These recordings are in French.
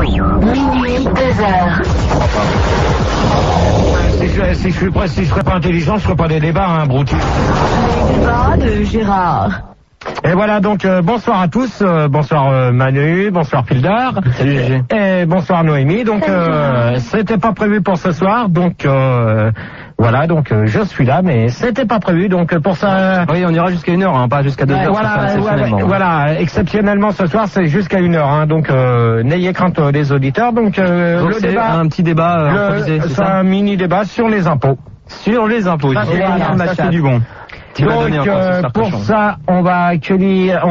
Minuit, 2h. Si je serais pas intelligent, je ferais pas des débats, hein, broutilles. Les débats de Gérard. Et voilà, donc bonsoir à tous, bonsoir Manu, bonsoir Pildar. Salut Gégé. Et bonsoir Noémie. Donc c'était pas prévu pour ce soir, donc voilà, donc je suis là, mais c'était pas prévu, donc pour ça. Oui, on ira jusqu'à 1h, hein, pas jusqu'à 2h. Voilà, exceptionnellement ce soir c'est jusqu'à 1h, hein, donc n'ayez crainte les auditeurs. Donc le débat, un petit débat improvisé, c'est ça, un mini débat sur les impôts. Sur les impôts. Ça, c'est du bon. Donc pour ça, on va accueillir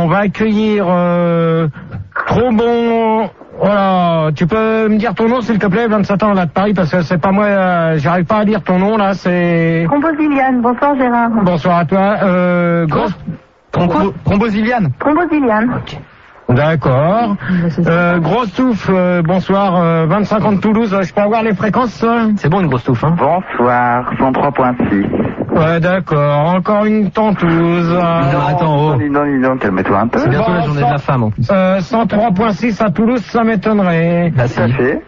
trop bon. Voilà, tu peux me dire ton nom s'il te plaît, 27 ans là de Paris, parce que c'est pas moi, j'arrive pas à lire ton nom là, c'est... Trombosiliane, bonsoir Gérard. Bonsoir à toi, Trombosiliane. Trombosiliane. Okay. D'accord. Grosse touffe, bonsoir, 25 ans de Toulouse, je peux avoir les fréquences? C'est bon une grosse touffe, hein? Bonsoir, 103.6. Ouais, d'accord, encore une tentouse. Attends, Non, calme-toi un peu. C'est bientôt la journée de la femme en plus. 103.6 à Toulouse, ça m'étonnerait. Bah, ça fait.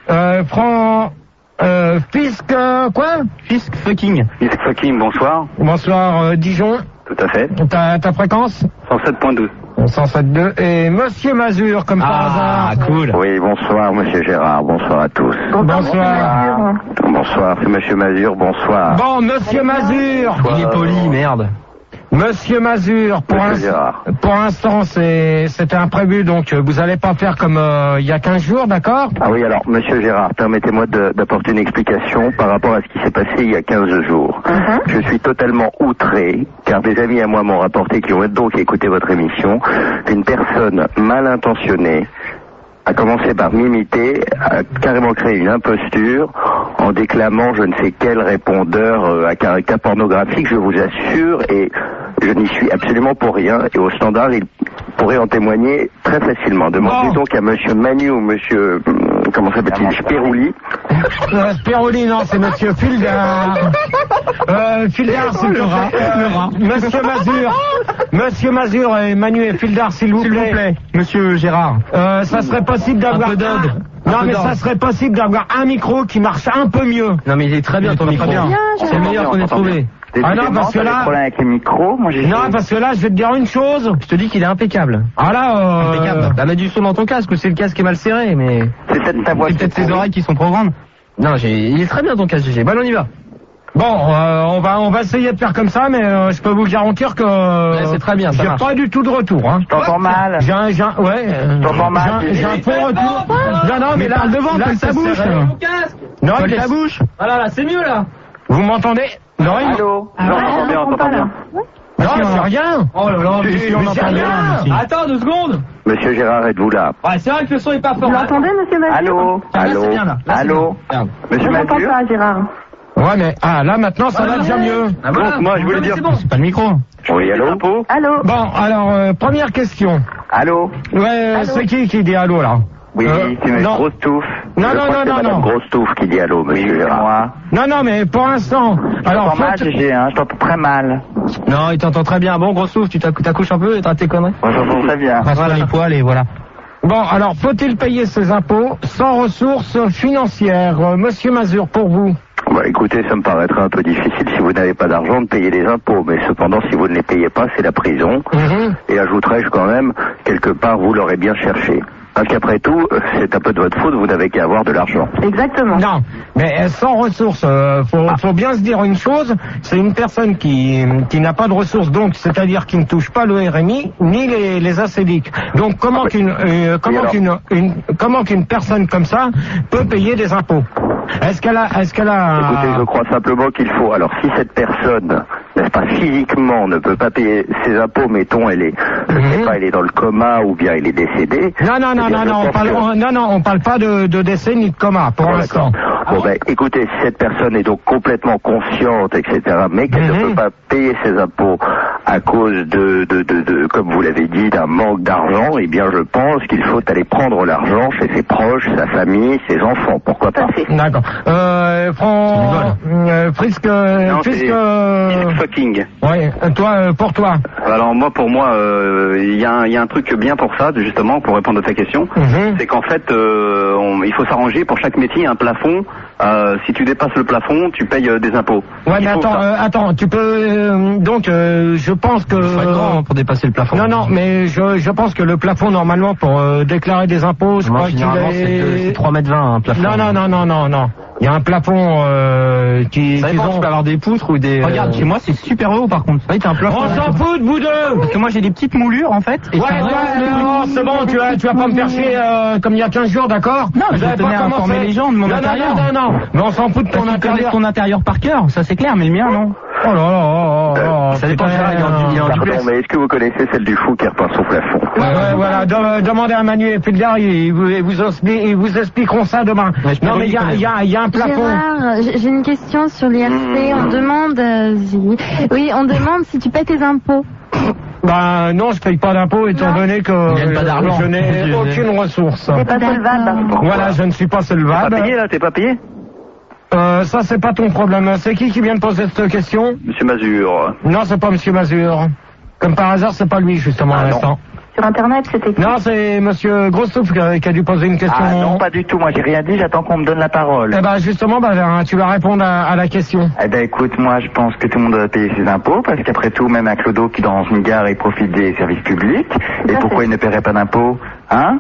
Fisc, quoi? Fisc fucking. Fisc fucking, bonsoir. Bonsoir, Dijon. Tout à fait. Ta fréquence? 107.12. 107.2. Et Monsieur Mazur, comme par hasard. Ah, cool. Oui, bonsoir, Monsieur Gérard. Bonsoir à tous. Bonsoir. Bonsoir, c'est Monsieur Mazur. Bonsoir. Bon, Monsieur Mazur. Il est poli, merde. Monsieur Mazur, pour l'instant, c'était imprévu, donc vous allez pas faire comme il y a 15 jours, d'accord? Ah oui, alors, Monsieur Gérard, permettez-moi d'apporter une explication par rapport à ce qui s'est passé il y a 15 jours. Je suis totalement outré, car des amis à moi m'ont rapporté, qui ont donc écouté votre émission, qu'une personne mal intentionnée a commencé par m'imiter, a carrément créé une imposture en déclamant je ne sais quel répondeur à caractère pornographique, je vous assure, et je n'y suis absolument pour rien, et au standard, il pourrait en témoigner très facilement. Demandez donc à Monsieur Manu ou Monsieur, comment s'appelle-t-il, Spirouli. Spirouli, non, c'est Monsieur Fildar. Fildar, c'est le rat. Monsieur Mazur et Manu et Fildar, s'il vous plaît. Monsieur Gérard. Ça serait possible d'avoir ça serait possible d'avoir un micro qui marche un peu mieux. Non, mais il est très bien ton micro. C'est le meilleur qu'on ait trouvé. Ah non, parce que là... problème avec les micros, moi j'ai... Non, parce que là, je vais te dire une chose. Je te dis qu'il est impeccable. Ah là, impeccable. Bah, mets du son dans ton casque, ou c'est le casque qui est mal serré, mais... C'est peut-être ta voix. C'est peut-être tes oreilles qui sont trop grandes. Non, il est très bien ton casque, Gégé. Bon, on y va. Bon, on va essayer de faire comme ça, mais je peux vous garantir que... c'est très bien, ça j'ai marche. Pas du tout de retour, hein. Je t'entends mal. J'ai un faux retour. Non, mais là, devant, là, ta bouche. Non, avec ta bouche. Voilà, là, c'est mieux, là. Vous m'entendez? Non, allô? On entend bien. Non, c'est rien. Oh là là, on entend rien. Attends 2 secondes. Monsieur Gérard, êtes-vous là? Ouais, c'est vrai que le son est pas fort. Vous l'entendez, Monsieur Mazur? Allô? Monsieur Je n'entends Mazur? pas, Gérard. Ouais, mais là maintenant ça va déjà mieux. Donc moi je voulais dire... C'est pas le micro. Oui, allô? Allô? Bon, alors, première question. Allô? Ouais, c'est qui dit allô là? Oui, c'est une grosse touffe. Non. Grosse touffe qui dit allô, Monsieur Gérard. Non, mais pour l'instant... Alors, mal, Gégé, je t'entends très mal. Non, il t'entend très bien. Bon, gros souffle, tu t'accouches un peu et t'as tes conneries. Moi, j'entends très bien. Voilà les poils et voilà. Bon, alors, faut-il payer ses impôts sans ressources financières? Monsieur Mazur, pour vous? Bah écoutez, ça me paraîtrait un peu difficile si vous n'avez pas d'argent de payer les impôts, mais cependant si vous ne les payez pas, c'est la prison. Et ajouterais-je quand même, quelque part vous l'aurez bien cherché. Parce qu'après tout, c'est un peu de votre faute, vous n'avez qu'à avoir de l'argent. Exactement. Non, mais sans ressources, faut bien se dire une chose, c'est une personne qui n'a pas de ressources, donc c'est-à-dire qui ne touche pas le RMI ni les ACDIC. Donc comment qu'une personne comme ça peut payer des impôts? Est-ce qu'elle a Écoutez, je crois simplement qu'il faut. Alors, si cette personne, n'est-ce pas, physiquement, ne peut pas payer ses impôts, mettons, elle est, je sais pas, elle est dans le coma ou bien elle est décédée. Non, on parle pas de décès ni de coma pour l'instant. Bon, ben, écoutez, si cette personne est donc complètement consciente, etc., mais qu'elle ne peut pas payer ses impôts à cause de comme vous l'avez dit, d'un manque d'argent, eh bien, je pense qu'il faut aller prendre l'argent chez ses proches, sa famille, ses enfants. Pourquoi pas? D'accord. Fisc fucking. Ouais, toi, pour toi. Alors moi, pour moi, il y a un truc bien pour ça, justement, pour répondre à ta question. C'est qu'en fait, il faut s'arranger pour chaque métier, un plafond. Si tu dépasses le plafond, tu payes des impôts. Ouais, mais attends, tu peux... donc, je pense que... C'est grand pour dépasser le plafond. Non, mais je pense que le plafond, normalement, pour déclarer des impôts, je crois qu'il est... C'est 3,20 m un plafond. Non. Il y a un plafond qui... Ça dépend, tu peux avoir des poutres ou des... Regarde, chez moi, c'est super haut, par contre. Oui, t'as un plafond. On s'en fout de vous deux. Parce que moi, j'ai des petites moulures, en fait. Et non, c'est bon, tu vas pas me faire chier comme il y a 15 jours, d'accord? Non, je vais tenir à informer les gens de mon intérieur. Non. Mais on s'en fout de ton intérieur. Ton intérieur par cœur, ça c'est clair, mais le mien, non. Oh là. Ça dépend, il y a un duplex. Mais est-ce que vous connaissez celle du fou qui repeint son plafond? Ouais, voilà. Demandez à Manu et Fulgard, ils vous expliqueront ça demain. Non, mais il y a un plafond. Gérard, j'ai une question sur l'IRC. On demande, on demande si tu paies tes impôts. Ben non, je paye pas d'impôts étant donné que je n'ai aucune ressource. T'es pas solvable. Voilà, je ne suis pas solvable. T'es pas payé? Ça c'est pas ton problème. C'est qui vient de poser cette question? Monsieur Mazur. Non, c'est pas Monsieur Mazur. Comme par hasard, c'est pas lui justement à l'instant. Sur Internet, c'était qui? Non, c'est Monsieur Grossouf qui a dû poser une question. Ah non, pas du tout. Moi, j'ai rien dit. J'attends qu'on me donne la parole. Eh ben justement, tu vas répondre à la question. Eh ben écoute, moi, je pense que tout le monde doit payer ses impôts parce qu'après tout, même un clodo qui dans une gare, il profite des services publics. Et pourquoi il ne paierait pas d'impôts? Hein?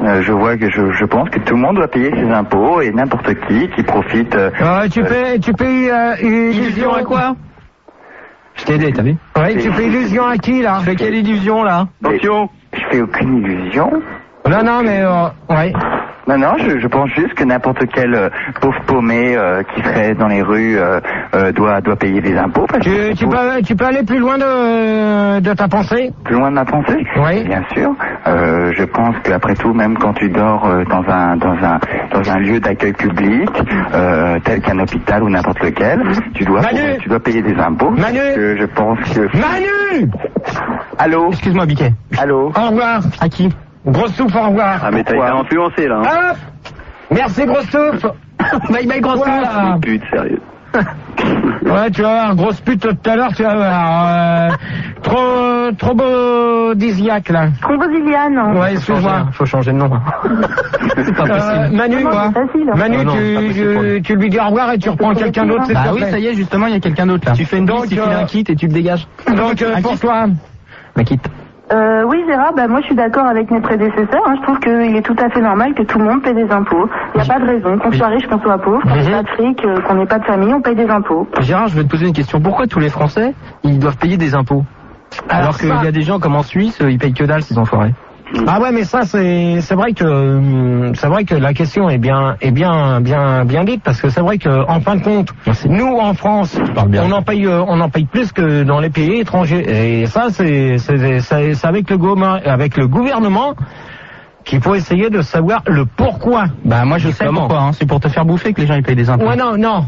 Je pense que tout le monde doit payer ses impôts et n'importe qui profite. Tu payes illusion à quoi? Je t'ai aidé, t'as vu? Ouais, tu fais illusion à qui là? Tu fais quelle illusion là? Attention. Je fais aucune illusion. Non, mais ouais. Non, je pense juste que n'importe quel pauvre paumé qui serait dans les rues doit payer des impôts. Tu peux aller plus loin de ta pensée? Plus loin de ma pensée? Oui. Bien sûr. Je pense qu'après tout, même quand tu dors dans un lieu d'accueil public, tel qu'un hôpital ou n'importe lequel, tu dois payer des impôts. Manu. Je pense que... Manu. Allô? Excuse-moi, Biquet. Allô? Au revoir. À qui? Grosse souffle, au revoir. Ah mais t'as été influencé là. Hop. Merci grosse souffle. Bye grosse souffle. Pute, sérieux. Ouais, tu vas voir, grosse pute tout à l'heure, tu vas voir. Trop beau disiaque là. Thrombosiliane. Ouais, excuse-moi. Faut changer de nom. C'est pas possible. Manu, quoi. Manu, tu lui dis au revoir et tu reprends quelqu'un d'autre, c'est ça? Ah oui, ça y est, justement, il y a quelqu'un d'autre là. Tu fais une bise, tu files un kit et tu te dégages. Donc, pour toi. Un kit. Oui Gérard, moi je suis d'accord avec mes prédécesseurs, je trouve qu'il est tout à fait normal que tout le monde paie des impôts. Il n'y a pas de raison, qu'on soit riche, qu'on soit pauvre, qu'on n'ait pas de fric, qu'on n'ait pas de famille, on paye des impôts. Gérard, je vais te poser une question. Pourquoi tous les Français, ils doivent payer des impôts? Alors qu'il y a des gens comme en Suisse, ils payent que dalle, ces enfoirés. Ah ouais, mais ça c'est vrai que la question est bien dite, parce que c'est vrai que en fin de compte, nous en France, on en paye plus que dans les pays étrangers, et ça c'est avec le gouvernement qu'il faut essayer de savoir le pourquoi. Bah moi je sais pourquoi, c'est pour te faire bouffer que les gens ils payent des impôts. Ouais, non. Non.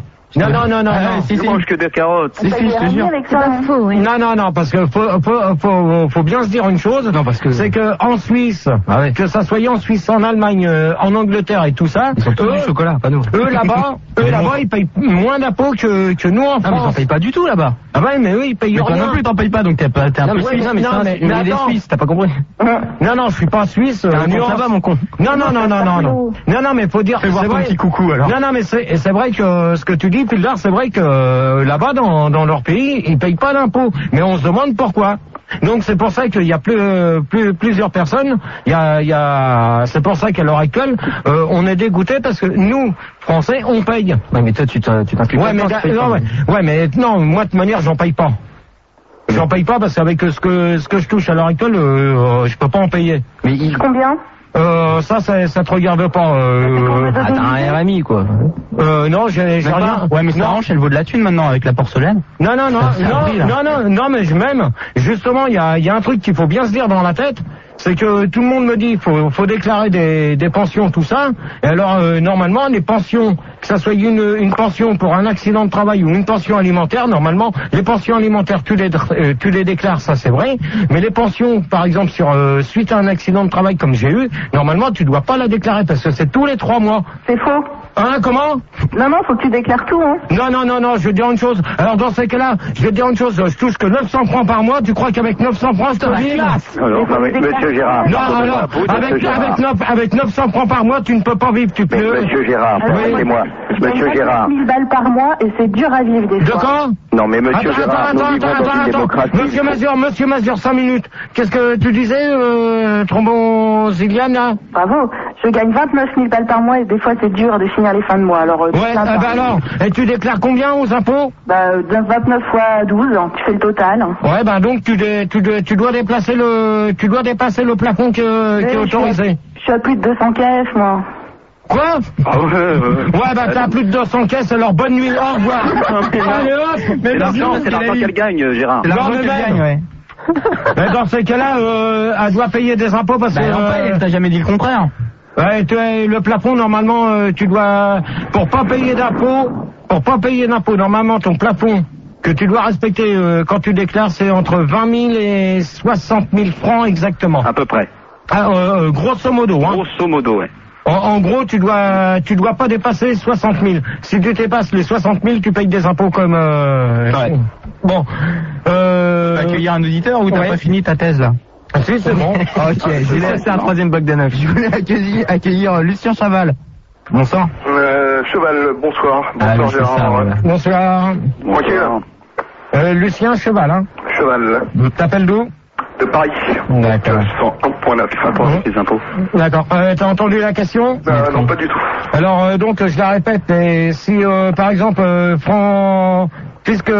Si, mange que des carottes. Si, je te jure. C'est pas faux, oui. Non, parce que faut bien se dire une chose. Non, parce que c'est que en Suisse, que ça soit en Suisse, en Allemagne, en Angleterre et tout ça, ils ont tous du chocolat, pas nous. Eux là-bas, ils payent moins d'impôts que nous en France. Ah mais t'en payes pas du tout là-bas. Ah ouais, mais eux ils payent rien. Toi non plus t'en payes pas, donc t'es un peu suisse. Non, mais des Suisses, t'as pas compris. Non, je suis pas suisse. Ça va mon con. Non, mais faut dire. Fais voir ton petit coucou alors. Non, mais c'est vrai que ce que tu dis, Pildar, c'est vrai que là-bas dans leur pays, ils payent pas d'impôts. Mais on se demande pourquoi. Donc c'est pour ça qu'il y a plusieurs personnes. C'est pour ça qu'à l'heure actuelle, on est dégoûté parce que nous, Français, on paye. Ouais, mais toi, tu t'impliques pas. Mais non, moi de toute manière, j'en paye pas. J'en paye pas parce qu'avec ce que je touche à l'heure actuelle, je peux pas en payer. Mais combien? Ça te regarde pas. T'as un RMI quoi. Non, j'ai rien. Ouais, mais sa hanche, elle vaut de la thune maintenant avec la porcelaine. Non, mais même, justement, il y a un truc qu'il faut bien se dire dans la tête, c'est que tout le monde me dit faut déclarer des pensions, tout ça. Et alors normalement les pensions, que ça soit une pension pour un accident de travail ou une pension alimentaire, normalement les pensions alimentaires tu les déclares, ça c'est vrai. Mais les pensions, par exemple suite à un accident de travail comme j'ai eu, normalement tu dois pas la déclarer parce que c'est tous les 3 mois. C'est faux. Hein, comment? Non, faut que tu déclares tout, hein. Non, je vais te dire une chose. Alors dans ces cas-là, je vais te dire une chose, je touche que 900 francs par mois, tu crois qu'avec 900 francs je te vivre? Alors, monsieur Gérard. Non, alors, avec 900 francs par mois, tu ne peux pas vivre, tu peux. Monsieur Gérard, permettez-moi. Monsieur Gérard. 1000 balles par mois et c'est dur à vivre des fois. De quoi? Non, mais monsieur Gérard, nous vivons dans une démocratie. Monsieur Mazur, 5 minutes. Qu'est-ce que tu disais, Thrombosiliane, là? Bravo. Je gagne 29 000 balles par mois et des fois c'est dur de finir les fins de mois. Alors, ouais, alors, et tu déclares combien aux impôts? 29 fois 12, tu fais le total. Ouais, donc tu dois dépasser le plafond qui est autorisé. Je suis à plus de 200 caisses, moi. Quoi? Ouais, t'as plus de 200 caisses, alors bonne nuit, au revoir. Allez hop! Mais l'argent, c'est l'argent qu'elle gagne, Gérard. C'est l'argent qu'elle gagne, ouais. Mais dans ces cas-là, elle doit payer des impôts parce que... elle t'a jamais dit le contraire. Ouais, le plafond, normalement, tu dois... Pour pas payer d'impôts, normalement, ton plafond que tu dois respecter quand tu déclares, c'est entre 20 000 et 60 000 francs exactement. À peu près. Grosso modo, hein. Grosso modo, ouais. En gros, tu dois pas dépasser 60 000. Si tu dépasses les 60 000, tu payes des impôts comme... Ouais. Bon. T'as accueillir un auditeur ou t'as pas fini ta thèse, là? Si, c'est bon. Ok, je voulais passer un 3e bloc de 9. Je voulais accueillir Lucien Chaval. Bonsoir. Cheval, bonsoir. Bonsoir Gérard. Ça, bonsoir. Bonsoir. Lucien Cheval, hein. Cheval. T'appelles d'où? De Paris. D'accord. 101.9, rapport avec les impôts. D'accord. T'as entendu la question? Non, pas du tout. Alors, donc, je la répète, et si, par exemple, puisque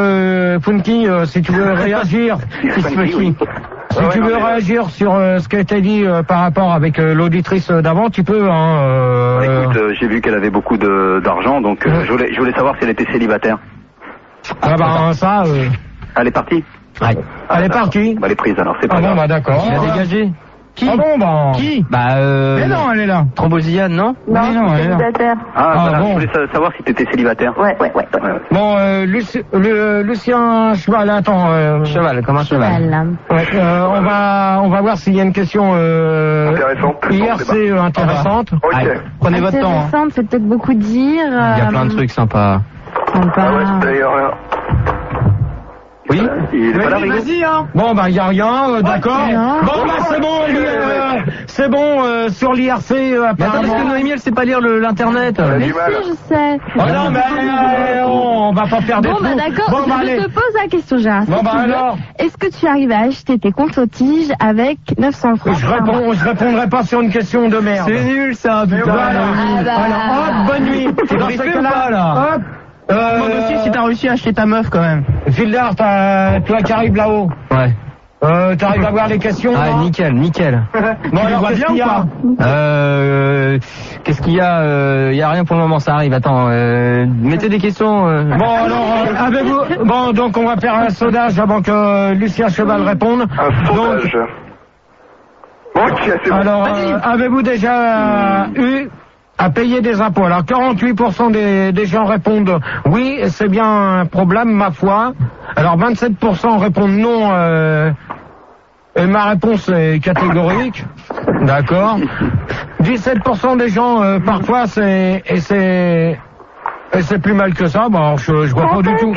Funky, si tu veux réagir, si tu veux réagir sur ce qui a été dit par rapport avec l'auditrice d'avant, tu peux. Écoute, j'ai vu qu'elle avait beaucoup d'argent, donc je voulais savoir si elle était célibataire. Ça. Elle est partie. Ouais. Elle est partie. Elle est prise alors, c'est pas grave. D'accord. Elle a dégagé. Qui? Ah bon, Qui? Mais non, elle est là. Thrombosiliane, non? Non, elle est là. célibataire. Voilà, bon. je voulais savoir si t'étais célibataire. Ouais. Bon, Lucien Cheval, attends. Cheval, comme un cheval. Ouais, on va voir s'il y a une question Intéressante. IRC intéressante. Ok. Prenez votre temps. Hein. Intéressante, c'est peut-être beaucoup dire. Il y a plein de trucs sympas. Ah ouais, d'ailleurs. Oui. Il est pas là, Rigo. Vas-y, hein. Bon, y a rien, d'accord. Bon, c'est bon, c'est bon, sur l'IRC, Mais attends, parce apparemment. que Noémie, elle sait pas lire l'internet. Mais si, je sais. Oh non, mais on va pas faire des Bon, trous. d'accord, Bon, je te pose la question, Gérard. Bon, Si tu veux, alors. est-ce que tu arrives à acheter tes comptes aux tiges avec 900 francs? Je répondrai pas sur une question de merde. C'est nul, ça, putain. Voilà. Ah bah. Alors, hop, bonne nuit. T'es Dans briefé ce ou cas-là, pas, là? Hop. Demande aussi si t'as réussi à acheter ta meuf, quand même. Gildard, toi qui arrives là-haut. Ouais. T'arrives à voir les questions? Ah, non nickel. Bon, alors, qu'est-ce qu'il y a? Qu'est-ce qu'il y a? Y a rien pour le moment, ça arrive. Attends, mettez des questions. Bon, alors, avez-vous... Bon, donc on va faire un sondage avant que Lucien Cheval réponde. Un sondage. Ok, c'est bon. Alors, avez-vous déjà eu à payer des impôts? Alors, 48% des gens répondent oui, c'est bien un problème, ma foi. Alors, 27% répondent non, et ma réponse est catégorique. D'accord. 17% des gens, parfois, c'est plus mal que ça. Bon, alors, je vois pas du tout.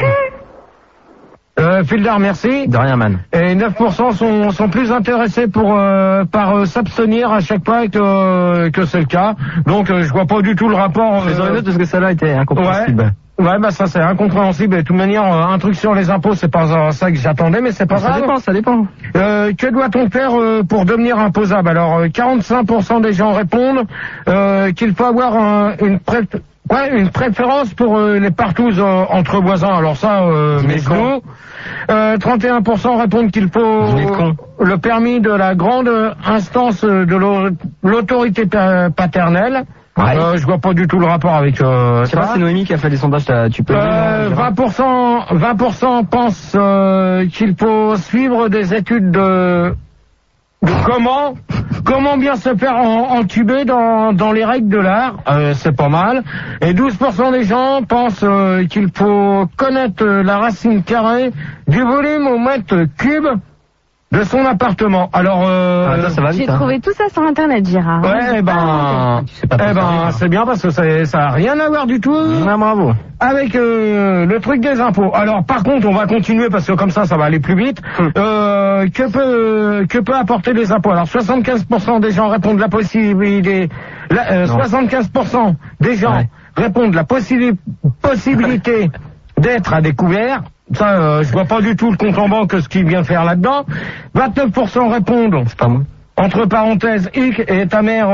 Fildar, merci. De rien, man. Et 9% sont plus intéressés par s'abstenir à chaque fois que c'est le cas. Donc je vois pas du tout le rapport. Je les note parce que celle-là était incompréhensible. Ouais, ça c'est incompréhensible. Et de toute manière, un truc sur les impôts, c'est pas ça que j'attendais, mais c'est pas grave. Ça dépend. Que doit-on faire pour devenir imposable? Alors 45% des gens répondent qu'il faut avoir une préférence pour les partous entre voisins. Alors ça, mais nous, 31% répondent qu'il faut le permis de la grande instance de l'autorité paternelle. Ouais. Je vois pas du tout le rapport avec ça. Je sais pas, c'est Noémie qui a fait les sondages, tu peux... 20% pensent qu'il faut suivre des études Comment bien se faire entuber dans les règles de l'art, c'est pas mal. Et 12% des gens pensent qu'il faut connaître la racine carrée du volume au mètre cube de son appartement. Alors, ça va vite, j'ai trouvé tout ça sur Internet, Gérard. Ouais, c'est bien parce que ça a rien à voir du tout. Ah, bravo. Avec le truc des impôts. Alors, par contre, on va continuer parce que comme ça va aller plus vite. Que peut apporter les impôts? Alors, 75% des gens répondent la possibilité. 75% des gens répondent la possibilité d'être à découvert. Ça, je vois pas du tout le compte en banque ce qu'il vient faire là-dedans. 29% répondent. C'est pas moi. Entre parenthèses, Hic et ta mère.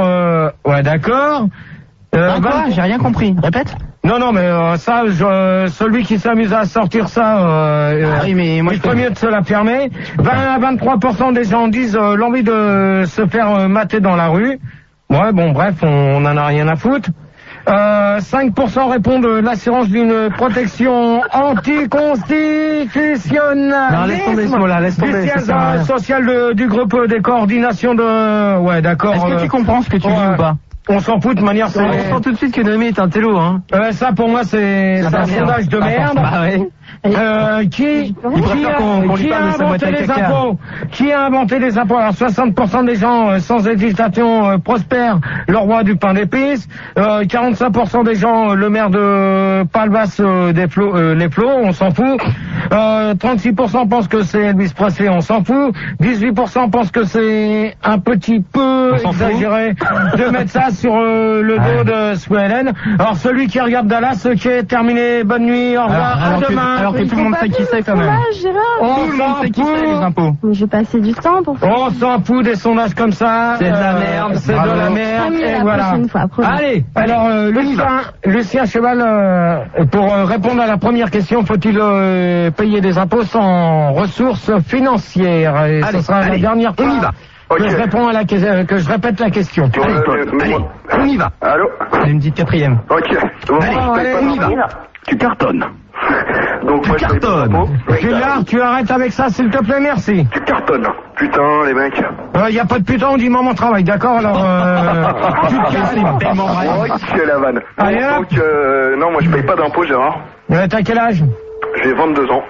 Ouais, d'accord. Quoi? J'ai rien compris. Répète. Non, mais ça, celui qui s'amuse à sortir ça, oui, mais moi il ferait mieux de se la fermer. 23% des gens disent l'envie de se faire mater dans la rue. Ouais, bon, bref, on en a rien à foutre. 5% répondent l'assurance d'une protection anticonstitutionnelle. Non, laisse tomber ce mot-là, laisse tomber. Du siège social du groupe des coordinations de... Ouais, d'accord. Est-ce que tu comprends ce que tu dis ou pas? On s'en fout de manière... On sent tout de suite que Noémie est un télo, hein. Ça, pour moi, c'est un sondage de merde. Bah ouais. Qui a inventé les impôts? Alors 60% des gens sans hésitation prospèrent le roi du pain d'épices, 45% des gens le maire de Palmas les Flots, on s'en fout, 36% pensent que c'est Elvis Presley, on s'en fout, 18% pensent que c'est un petit peu exagéré de mettre ça sur le dos de Swellen. Alors celui qui regarde Dallas, qui est terminé, bonne nuit, au revoir, à demain. Alors que tout le monde sait qui c'est quand même. On s'en fout les impôts. J'ai passé du temps pour faire. On s'en fout des sondages comme ça. C'est de la merde. C'est de la merde. Et voilà. Allez, alors Lucien Cheval, pour répondre à la première question, faut-il payer des impôts sans ressources financières? Et ce sera la dernière fois. On y va. Que je réponds à que je répète la question. Allez, on y va. Allô? Une petite quatrième. Ok. Bon, Allez, on y va. Tu cartonnes. Donc moi je paye pas d'impôts. Gilard, tu arrêtes avec ça, s'il te plaît, merci. Tu cartonnes. Putain, les mecs. Y a pas de putain, on dit maman travail, d'accord? Alors, tu Ok, la vanne. Allez, hop. Donc, non, moi je paye pas d'impôts, Gérard. T'as quel âge? J'ai 22 ans.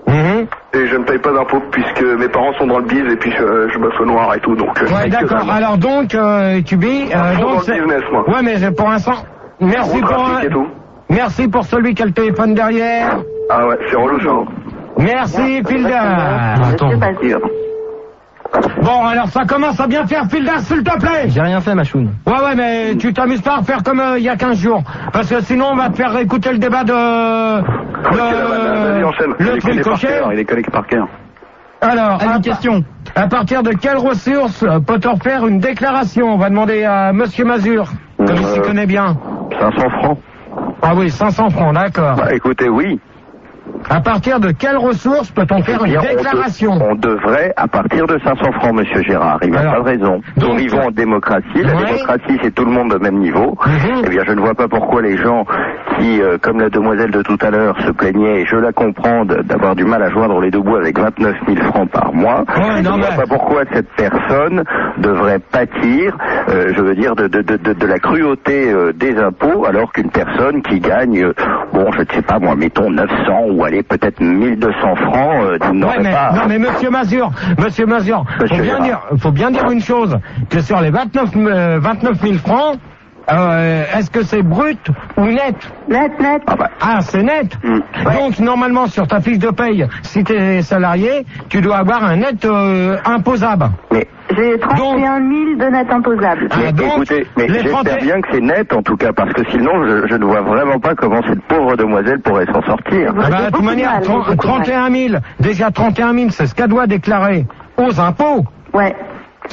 Et je ne paye pas d'impôts puisque mes parents sont dans le biz et puis je bosse au noir et tout, donc... Ouais, d'accord. Alors donc, tu vis... donc dans le business, moi. Ouais, mais pour l'instant... Merci Merci pour celui qui a le téléphone derrière. Ah ouais, c'est relou, ça. Merci, Filda. C'est pas sûr. Bon, alors ça commence à bien faire, Filda, s'il te plaît. J'ai rien fait, Machoun. Ouais, mais tu t'amuses pas à faire comme il y a 15 jours. Parce que sinon, on va te faire écouter le débat Vas-y, enchaîne. le truc coché. Il est connecté par cœur. Alors, une question. À partir de quelles ressources peut-on faire une déclaration? On va demander à Monsieur Mazur, comme il s'y connaît bien. 500 francs. Ah oui, 500 francs, d'accord. Bah écoutez, oui. À partir de quelles ressources peut-on faire une déclaration? On devrait, à partir de 500 francs, monsieur Gérard. Il n'a pas de raison. Nous vivons en démocratie. La démocratie, c'est tout le monde au même niveau. Eh bien, je ne vois pas pourquoi les gens qui, comme la demoiselle de tout à l'heure, se plaignaient, et je la comprends, d'avoir du mal à joindre les deux bouts avec 29 000 francs par mois. Je ne vois pas pourquoi cette personne devrait pâtir, je veux dire, de la cruauté des impôts, alors qu'une personne qui gagne, bon, je ne sais pas moi, mettons 900 ou allez peut-être 1200 francs, n'aurait pas... Non mais Monsieur Mazur, faut bien dire une chose, que sur les 29 000 francs, est-ce que c'est brut ou net? Net. Ah, c'est net. Donc normalement sur ta fiche de paye, si tu es salarié, tu dois avoir un net imposable. Mais j'ai 31 000 de net imposable. Écoutez, mais j'espère bien que c'est net en tout cas, parce que sinon je ne vois vraiment pas comment cette pauvre demoiselle pourrait s'en sortir. De toute manière, 31 000, déjà 31 000, c'est ce qu'elle doit déclarer aux impôts. Ouais.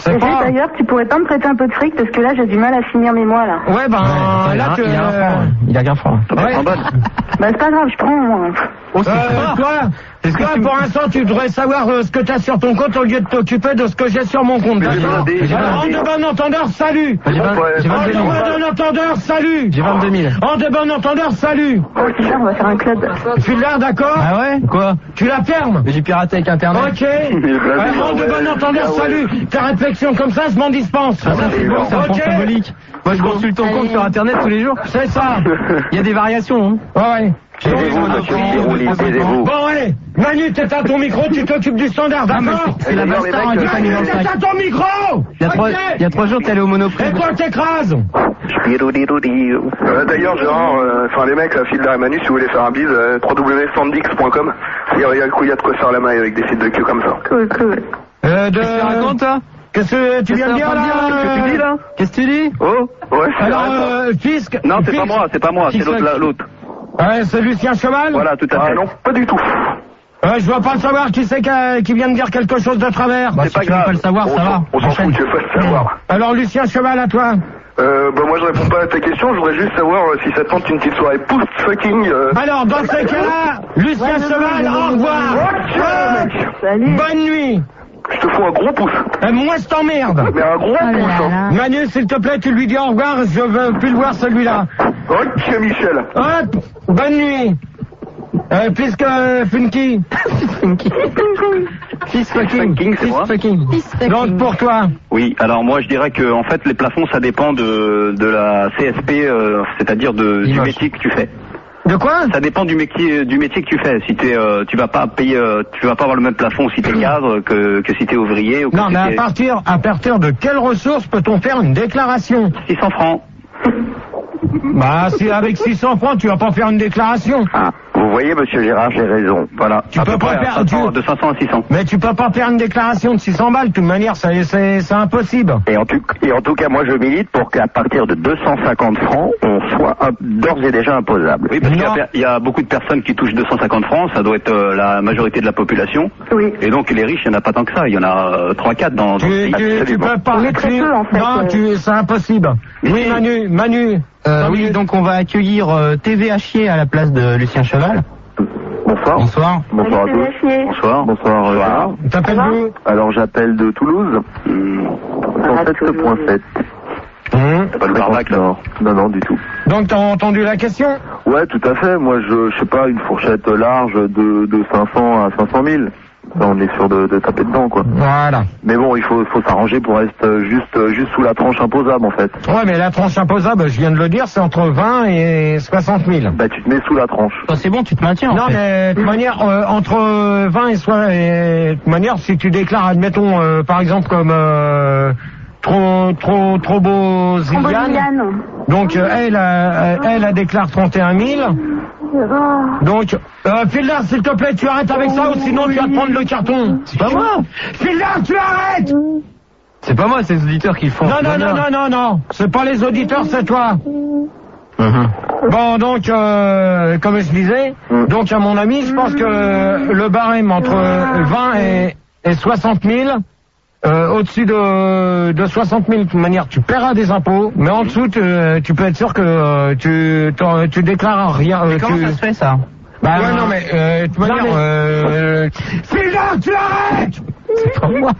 D'ailleurs, tu pourrais pas me prêter un peu de fric parce que là j'ai du mal à finir mes mois là. Ouais, là il a qu'un franc. Ouais. Bah c'est pas grave, je prends moi. Toi, Toi, pour l'instant, tu devrais savoir ce que t'as sur ton compte au lieu de t'occuper de ce que j'ai sur mon compte. D'accord ? En de bon entendeur, salut. J'ai 22 000. En de bon entendeur, salut. J'ai 22 000. En de bon entendeur, salut. Oh, c'est ça, on va faire un club. Tu l'as, d'accord ? Ah ouais? Quoi? Tu la fermes ? Mais j'ai piraté avec Internet. Ok. En de bon entendeur, salut. Ta réflexion comme ça, je m'en dispense. Ah, ça c'est bon, c'est un point symbolique. Moi je consulte ton compte sur Internet tous les jours. C'est ça. Il y a des variations, hein. Ouais. Taisez-vous. Bon, allez. Manu, t'éteins ton micro, tu t'occupes du standard, d'accord ? C'est la base star, Manu, t'éteins ton micro ! Il y a 3 jours, t'es allé au Monoprix. Et toi, t'écrases ! D'ailleurs, Gérard, les mecs, Fildar et Manu, si vous voulez faire un bise, www.sandix.com. Il y a de quoi faire la maille avec des sites de queue comme ça. Cool. Qu'est-ce que tu racontes, toi? Qu'est-ce que tu viens de dire, là ? Qu'est-ce que tu dis, là? Qu'est-ce que tu dis? Oh, Ouais, c'est Alors, vrai, Fisk... non, c'est pas moi, c'est l'autre. Ouais, c'est Lucien Cheval ? Voilà, tout à fait. non, pas du tout. Je veux pas savoir qui c'est qui vient de dire quelque chose de travers. Bah, si tu veux pas le savoir, ça va. On s'en fout, tu veux pas le savoir. Alors, Lucien Cheval, à toi. Moi je réponds pas à ta question, je voudrais juste savoir si ça te tente une petite soirée post-fucking. Alors, dans ces cas-là, Lucien Cheval, au revoir. Salut. Bonne nuit. Je te fous un gros pouce. Moi, je t'emmerde. Mais un gros pouce, hein. Manu, s'il te plaît, tu lui dis au revoir, je veux plus le voir celui-là. Ok, Michel. Hop, bonne nuit. Puisque Funky. Fils fucking, c'est moi. Donc pour toi. Oui, alors moi je dirais que en fait les plafonds ça dépend de la CSP, c'est-à-dire du métier que tu fais. De quoi? Ça dépend du métier que tu fais. Si tu vas pas payer, tu vas pas avoir le même plafond si t'es cadre que si t'es ouvrier ou que non, si mais à partir de quelles ressources peut-on faire une déclaration? 600 francs. Bah, si avec 600 francs, tu vas pas faire une déclaration. Ah, vous voyez, monsieur Gérard, j'ai raison. Voilà. Tu peux pas faire de 500 à 600. Mais tu peux pas faire une déclaration de 600 balles. De toute manière, c'est impossible. Et en tout cas, moi, je milite pour qu'à partir de 250 francs, on soit d'ores et déjà imposable. Oui, parce qu'il y a beaucoup de personnes qui touchent 250 francs. Ça doit être la majorité de la population. Oui. Et donc, les riches, il n'y en a pas tant que ça. Il y en a 3-4 dans tu peux parler très peu, en fait. Non, c'est impossible. Oui, Manu. Oui, donc on va accueillir TV à chier à la place de Lucien Cheval. Bonsoir. Bonsoir. Bonsoir à tous. Bonsoir. Bonsoir. T'appelles d'où? Alors j'appelle de Toulouse. 107.7. Pas le Barbac là. Non, du tout. Donc t'as entendu la question? Ouais, tout à fait. Moi, je sais pas, une fourchette large de 500 à 500 000. Ça, on est sûr de taper dedans, quoi. Voilà. Mais bon, il faut s'arranger pour rester juste sous la tranche imposable, en fait. Ouais, mais la tranche imposable, je viens de le dire, c'est entre 20 et 60 000. Bah, tu te mets sous la tranche. C'est bon, tu te maintiens. Non, mais de toute manière, entre 20 et 60, de toute manière, si tu déclares, admettons, par exemple, comme trop beau Ziliane. Donc, elle a déclaré 31 000. Donc, Fildar, s'il te plaît, tu arrêtes avec ça ou sinon tu vas te prendre le carton. C'est pas moi. Fildar, tu arrêtes. C'est pas moi, c'est les auditeurs qui le font. Non. C'est pas les auditeurs, c'est toi. Bon, donc, comme je disais, donc à mon avis, je pense que le barème entre 20 et 60 000, au-dessus de 60 000, de toute manière, tu paieras des impôts, mais en dessous, tu peux être sûr que tu déclares rien. Mais comment ça se fait, ça? Bah ouais, non, mais de toute manière, Fildar, tu arrêtes. C'est pas moi.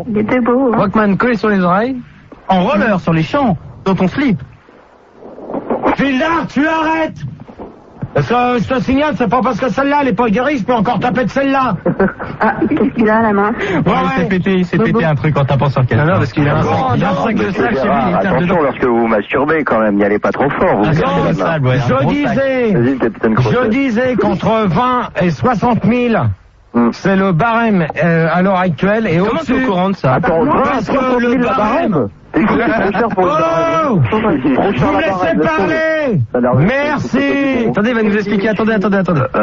Il était beau. Hein. Rockman collé sur les oreilles, en roller sur les champs, dans ton slip. Fildar, tu arrêtes. Parce que je te signale, c'est pas parce que celle-là, elle est pas guérie, je peux encore taper de celle-là. Ah, qu'est-ce qu'il a à la main? Il s'est pété un truc en tapant sur quelqu'un. Non, parce qu'il a un sac de sable chez lui, il est attention, lorsque vous masturbez, quand même, n'y allez pas trop fort. Je disais qu'entre 20 et 60 000, c'est le barème à l'heure actuelle. Et comment tu es au courant de ça? Attends, parce que le barème... Oh, vous me laissez parler. Merci. Attendez, il va nous expliquer. Attendez. Un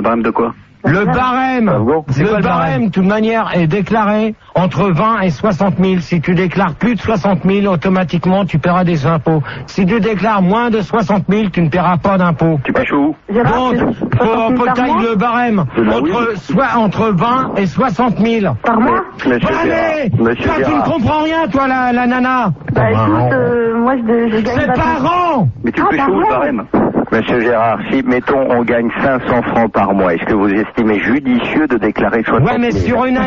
barème de quoi? Le barème, de toute manière, est déclaré entre 20 et 60 000. Si tu déclares plus de 60 000, automatiquement, tu paieras des impôts. Si tu déclares moins de 60 000, tu ne paieras pas d'impôts. Tu pêches où? Donc, faut tailler le barème entre 20 et 60 000. Par mois? Allez, tu ne comprends rien, toi, la nana. Bah écoute, moi je gagne c'est par an. Mais tu pêches où, le barème? Monsieur Gérard, si, mettons, on gagne 500 francs par mois, est-ce que vous estimez judicieux de déclarer 60 000? Ouais, mais sur une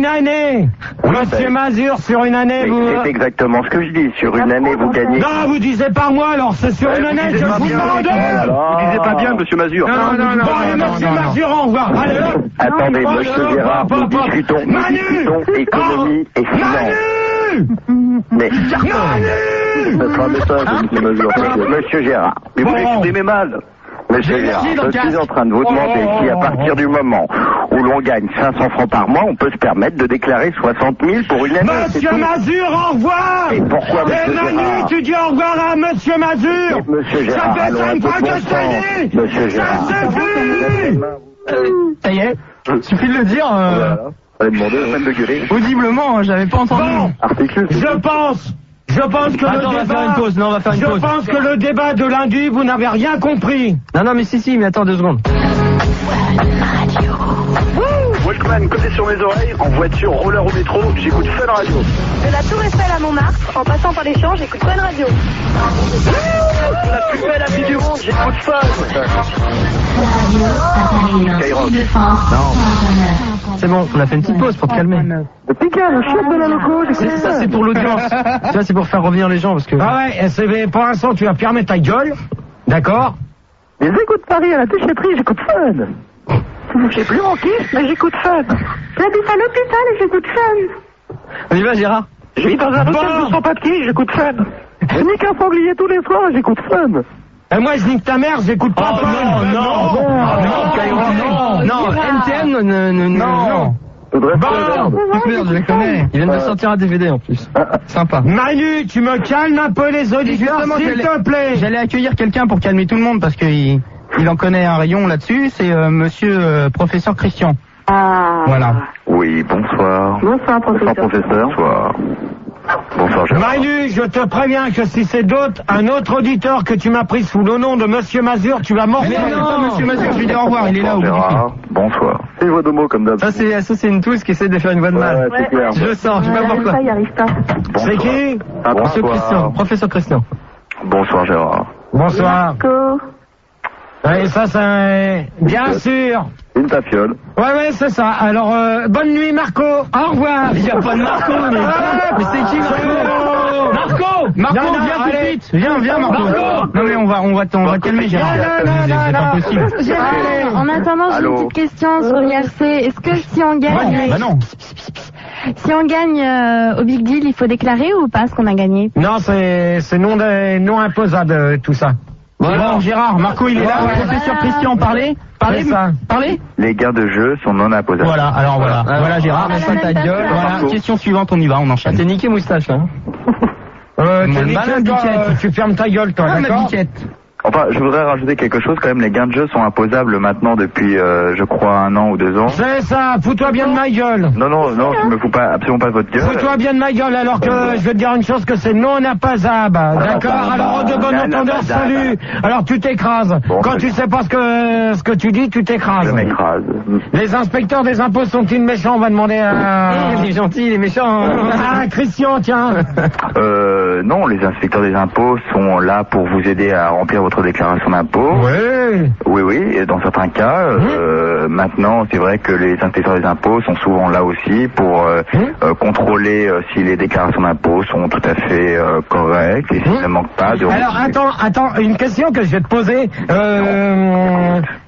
année, Monsieur Mazur, sur une année, vous... C'est exactement ce que je dis, sur une année, vous gagnez... Non, vous disiez par mois, alors c'est sur une année, je vous demande. Vous disiez pas bien, monsieur Mazur. Non. Monsieur Mazur, au revoir. Allez, hop. Attendez, monsieur Gérard, nous discutons économie et finance. Mais... Ça sera un message, monsieur Mazur. Monsieur Gérard. Mais vous l'exprimez mal. Monsieur Gérard, je suis en train de vous demander si à partir du moment où l'on gagne 500 francs par mois, on peut se permettre de déclarer 60 000 pour une année. Monsieur Mazur, au revoir. Et pourquoi, monsieur Gérard? Manu, tu dis au revoir à monsieur Mazur. Monsieur Gérard, ça fait 5 fois que je te dis. Monsieur Gérard. Ça suffit. Ça y est, suffit de le dire. Allez demander la peine de guérir. Audiblement, j'avais pas entendu. Bon, je pense que Attends, on va faire une pause. Non, on va faire une pause. Je pense que le débat de lundi, vous n'avez rien compris. Non, mais si, mais attends 2 secondes. Walkman côté sur mes oreilles, en voiture, roller au métro, j'écoute Fun Radio. De la Tour Eiffel à Montmartre, en passant par les champs, j'écoute Fun Radio. La plus belle amie du monde, j'écoute Fun. C'est bon, on a fait une petite pause pour te calmer. Ça, c'est pour l'audience. Tu vois, c'est pour faire revenir les gens parce que... Ah ouais, pour l'instant, tu vas fermer ta gueule. D'accord? Mais j'écoute Paris à la déchetterie, j'écoute Fun. J'ai plus mon kiff, mais j'écoute Fun. J'habite à l'hôpital et j'écoute Fun. On y va, Gérard? Je vis dans un hôtel de sans papier, j'écoute Fun. Je nique un sanglier tous les soirs, j'écoute Fun. Et moi, je nique ta mère, j'écoute pas Fun. Non, NTM, non. Je les connais. Ils viennent de sortir un DVD en plus. Sympa. Manu, tu me calmes un peu les auditeurs, s'il te plaît. J'allais accueillir quelqu'un pour calmer tout le monde parce qu'il en connaît un rayon là-dessus. C'est monsieur professeur Christian. Ah. Voilà. Oui, bonsoir. Bonsoir, professeur. Bonsoir. Bonsoir, Gérard. Manu, je te préviens que si c'est un autre auditeur que tu m'as pris sous le nom de monsieur Mazur, tu vas mordre. Non, monsieur Mazur, je lui dis au revoir, il est là au bout du fil. Gérard, bonsoir. C'est une voix de mots comme d'hab. Ça, c'est une touche qui essaie de faire une voix de mal. Ouais, c'est clair. Je le sens, je sais pas pourquoi. Il arrive pas. C'est qui? Professeur Christian. Bonsoir, Gérard. Bonsoir. Marco. Et ça, c'est... Bien sûr. Une tafiole. Ouais, c'est ça. Alors, bonne nuit, Marco. Au revoir. Il n'y a pas de Marco, mais c'est qui Marco? Marco, viens tout de suite. Viens, Marco. Non, mais on va calmer, Gérard. C'est pas possible. En attendant, j'ai une petite question sur l'IRC. Est-ce que si on gagne... Bah non. Si on gagne au Big Deal, il faut déclarer ou pas ce qu'on a gagné? Non, c'est non imposable, tout ça. Bon, Gérard, Marco, il est là. Professeur Christian, parlez. Parlez. Les gains de jeu sont non imposables. Voilà, alors voilà Gérard, on ta gueule. Voilà, question suivante, on y va, on enchaîne. T'es niqué moustache là. Tu fermes ta gueule, toi, d'accord? Enfin, je voudrais rajouter quelque chose quand même. Les gains de jeu sont imposables maintenant depuis, je crois, 1 an ou 2 ans. C'est ça, fous-toi bien de ma gueule. Non, je me fous pas, absolument pas de votre gueule. Fous-toi bien de ma gueule, alors que je vais te dire une chose, que c'est non imposable. D'accord? Alors, de bon entendeur, salut. Alors, tu t'écrases. Quand tu sais pas ce que tu dis, tu t'écrases. Je m'écrase. Les inspecteurs des impôts sont-ils méchants? On va demander à... Il est gentil, il est méchant. Ah, Christian, tiens. Non, les inspecteurs des impôts sont là pour vous aider à remplir votre déclaration d'impôt. Oui, et dans certains cas, maintenant, c'est vrai que les inspecteurs des impôts sont souvent là aussi pour contrôler si les déclarations d'impôt sont tout à fait correctes et s'il ne manque pas de... Alors, attends, une question que je vais te poser.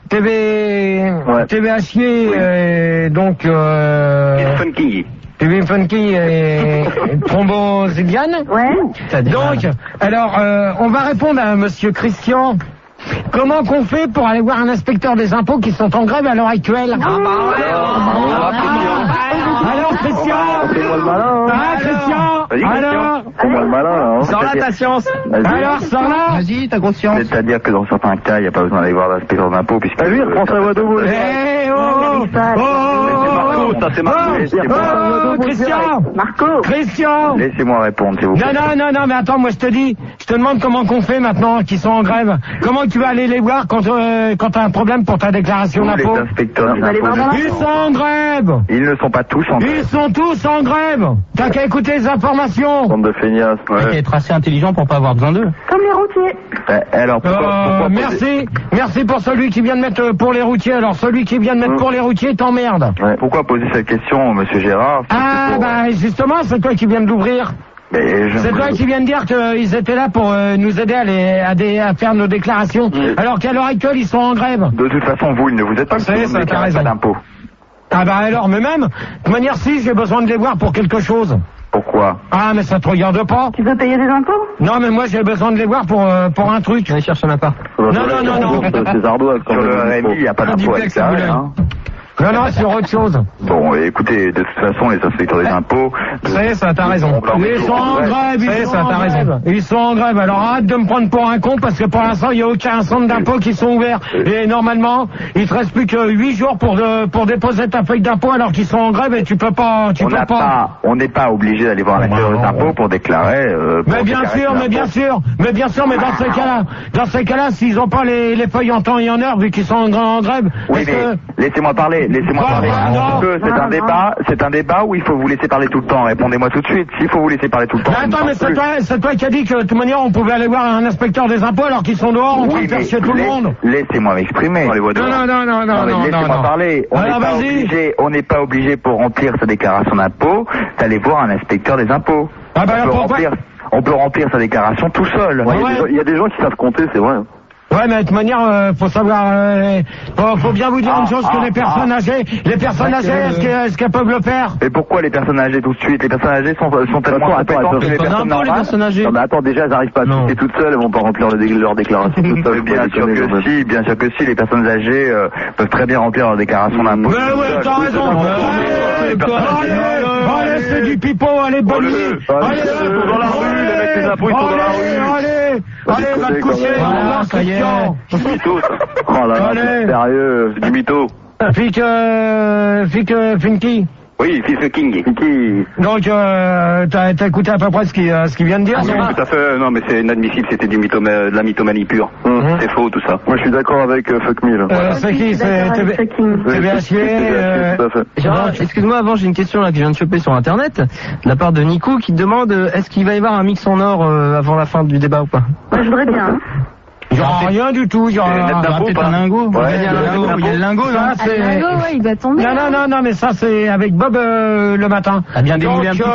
TVH, donc... Funky. TV Funky et Thrombosiliane. Ouais. Donc, alors, on va répondre à monsieur Christian. Comment qu'on fait pour aller voir un inspecteur des impôts qui sont en grève à l'heure actuelle? Alors, Christian. Fais-moi le malin. Christian. Alors. Fais-moi le malin. Sors là ta science. Alors, sors là. Vas-y, ta conscience. C'est-à-dire que dans certains cas, il n'y a pas besoin d'aller voir l'inspecteur d'impôt puisque... Vas-y, reprends ta voix de mots. ça c'est Marco. Christian. Laissez-moi répondre, s'il vous plaît. Non, mais attends, moi je te demande comment qu'on fait maintenant, qu'ils sont en grève. Comment tu vas aller les voir quand t'as un problème pour ta déclaration d'impôt? Les inspecteurs des impôts. Ils sont en grève. Ils ne sont pas tous en grève. Ils sont tous en grève. T'as qu'à écouter les informations. Bande de feignasses. T'as qu'à être assez intelligent pour pas avoir besoin d'eux. Comme les routiers. Alors, pourquoi Merci pour celui qui vient de mettre pour les routiers. Alors celui qui vient de mettre pour les routiers t'emmerde. Pourquoi poser cette question, monsieur Gérard? Justement, c'est toi qui viens de l'ouvrir. C'est toi qui viens de dire qu'ils étaient là pour nous aider à faire nos déclarations, alors qu'à l'heure actuelle, ils sont en grève. De toute façon, vous ne vous êtes pas ça, t'as raison. d'impôt. Alors, mais même, de toute manière, si, j'ai besoin de les voir pour quelque chose. Pourquoi? Mais ça te regarde pas. Tu veux payer des impôts? Non, mais moi, j'ai besoin de les voir pour un truc. Allez chercher un appart. Non. C'est ardoise. Sur le RMI, il n'y a pas d'impôt avec ça. Non, sur autre chose. Bon, écoutez, de toute façon, les inspecteurs des impôts... Ça, t'as raison. Ils sont en grève, Ils sont en grève. Alors arrête de me prendre pour un con, parce que pour l'instant, il n'y a aucun centre d'impôt qui sont ouverts. Et normalement, il te reste plus que 8 jours pour déposer ta feuille d'impôt, alors qu'ils sont en grève et tu peux pas... On n'est pas obligé d'aller voir l'inspecteur des impôts pour déclarer... Mais bien sûr, mais dans ces cas-là, s'ils n'ont pas les feuilles en temps et en heure, vu qu'ils sont en grève... Oui, mais laissez-moi parler. C'est un débat où il faut vous laisser parler tout le temps. Répondez-moi tout de suite. S'il faut vous laisser parler tout le temps. Mais attends, mais c'est toi qui as dit que de toute manière on pouvait aller voir un inspecteur des impôts alors qu'ils sont dehors en train de faire chier tout le monde. Laissez-moi m'exprimer. Non. Laissez-moi parler. On n'est pas obligé pour remplir sa déclaration d'impôt d'aller voir un inspecteur des impôts. On peut remplir sa déclaration tout seul. Il y a des gens qui savent compter, c'est vrai. Ouais, mais de toute manière, faut savoir, faut bien vous dire une chose, que les personnes âgées, est-ce qu'elles peuvent le faire? Et pourquoi les personnes âgées tout de suite? Les personnes âgées sont tellement compétentes que les personnes normales. Les personnes âgées. Non, mais attends, déjà, elles n'arrivent pas à tout toutes seules, elles vont pas remplir leur déclaration toutes seules. Bien sûr que si, les personnes âgées peuvent très bien remplir leur déclaration d'impôt. Mais ouais, t'as raison. Allez, c'est du pipeau, allez, bonne nuit. Allez, dans la rue, les mecs des impôts, ils sont dans la rue. Allez, va te coucher. Voilà, ça y est. Du mytho, ça. Oh là là, c'est sérieux, du mytho. Finky. Oui, fils de King. Donc, t'as écouté à peu près ce qu'il vient de dire? Oui, tout à fait. Non, mais c'est inadmissible, c'était de la mythomanie pure. C'est faux, tout ça. Moi, je suis d'accord avec Fuck Me, là. C'est qui? C'est TVHG. Gérard, excuse-moi, avant, j'ai une question là que je viens de choper sur Internet, de la part de Nico, qui demande est-ce qu'il va y avoir un mix en or avant la fin du débat ou pas? Je voudrais bien. Il n'y aura rien du tout, il y aura peut-être un lingot. Il y a le lingot, là. Le lingot, il doit tomber. Non, mais ça, c'est avec Bob le matin. Ah, bien démoulé un petit truc.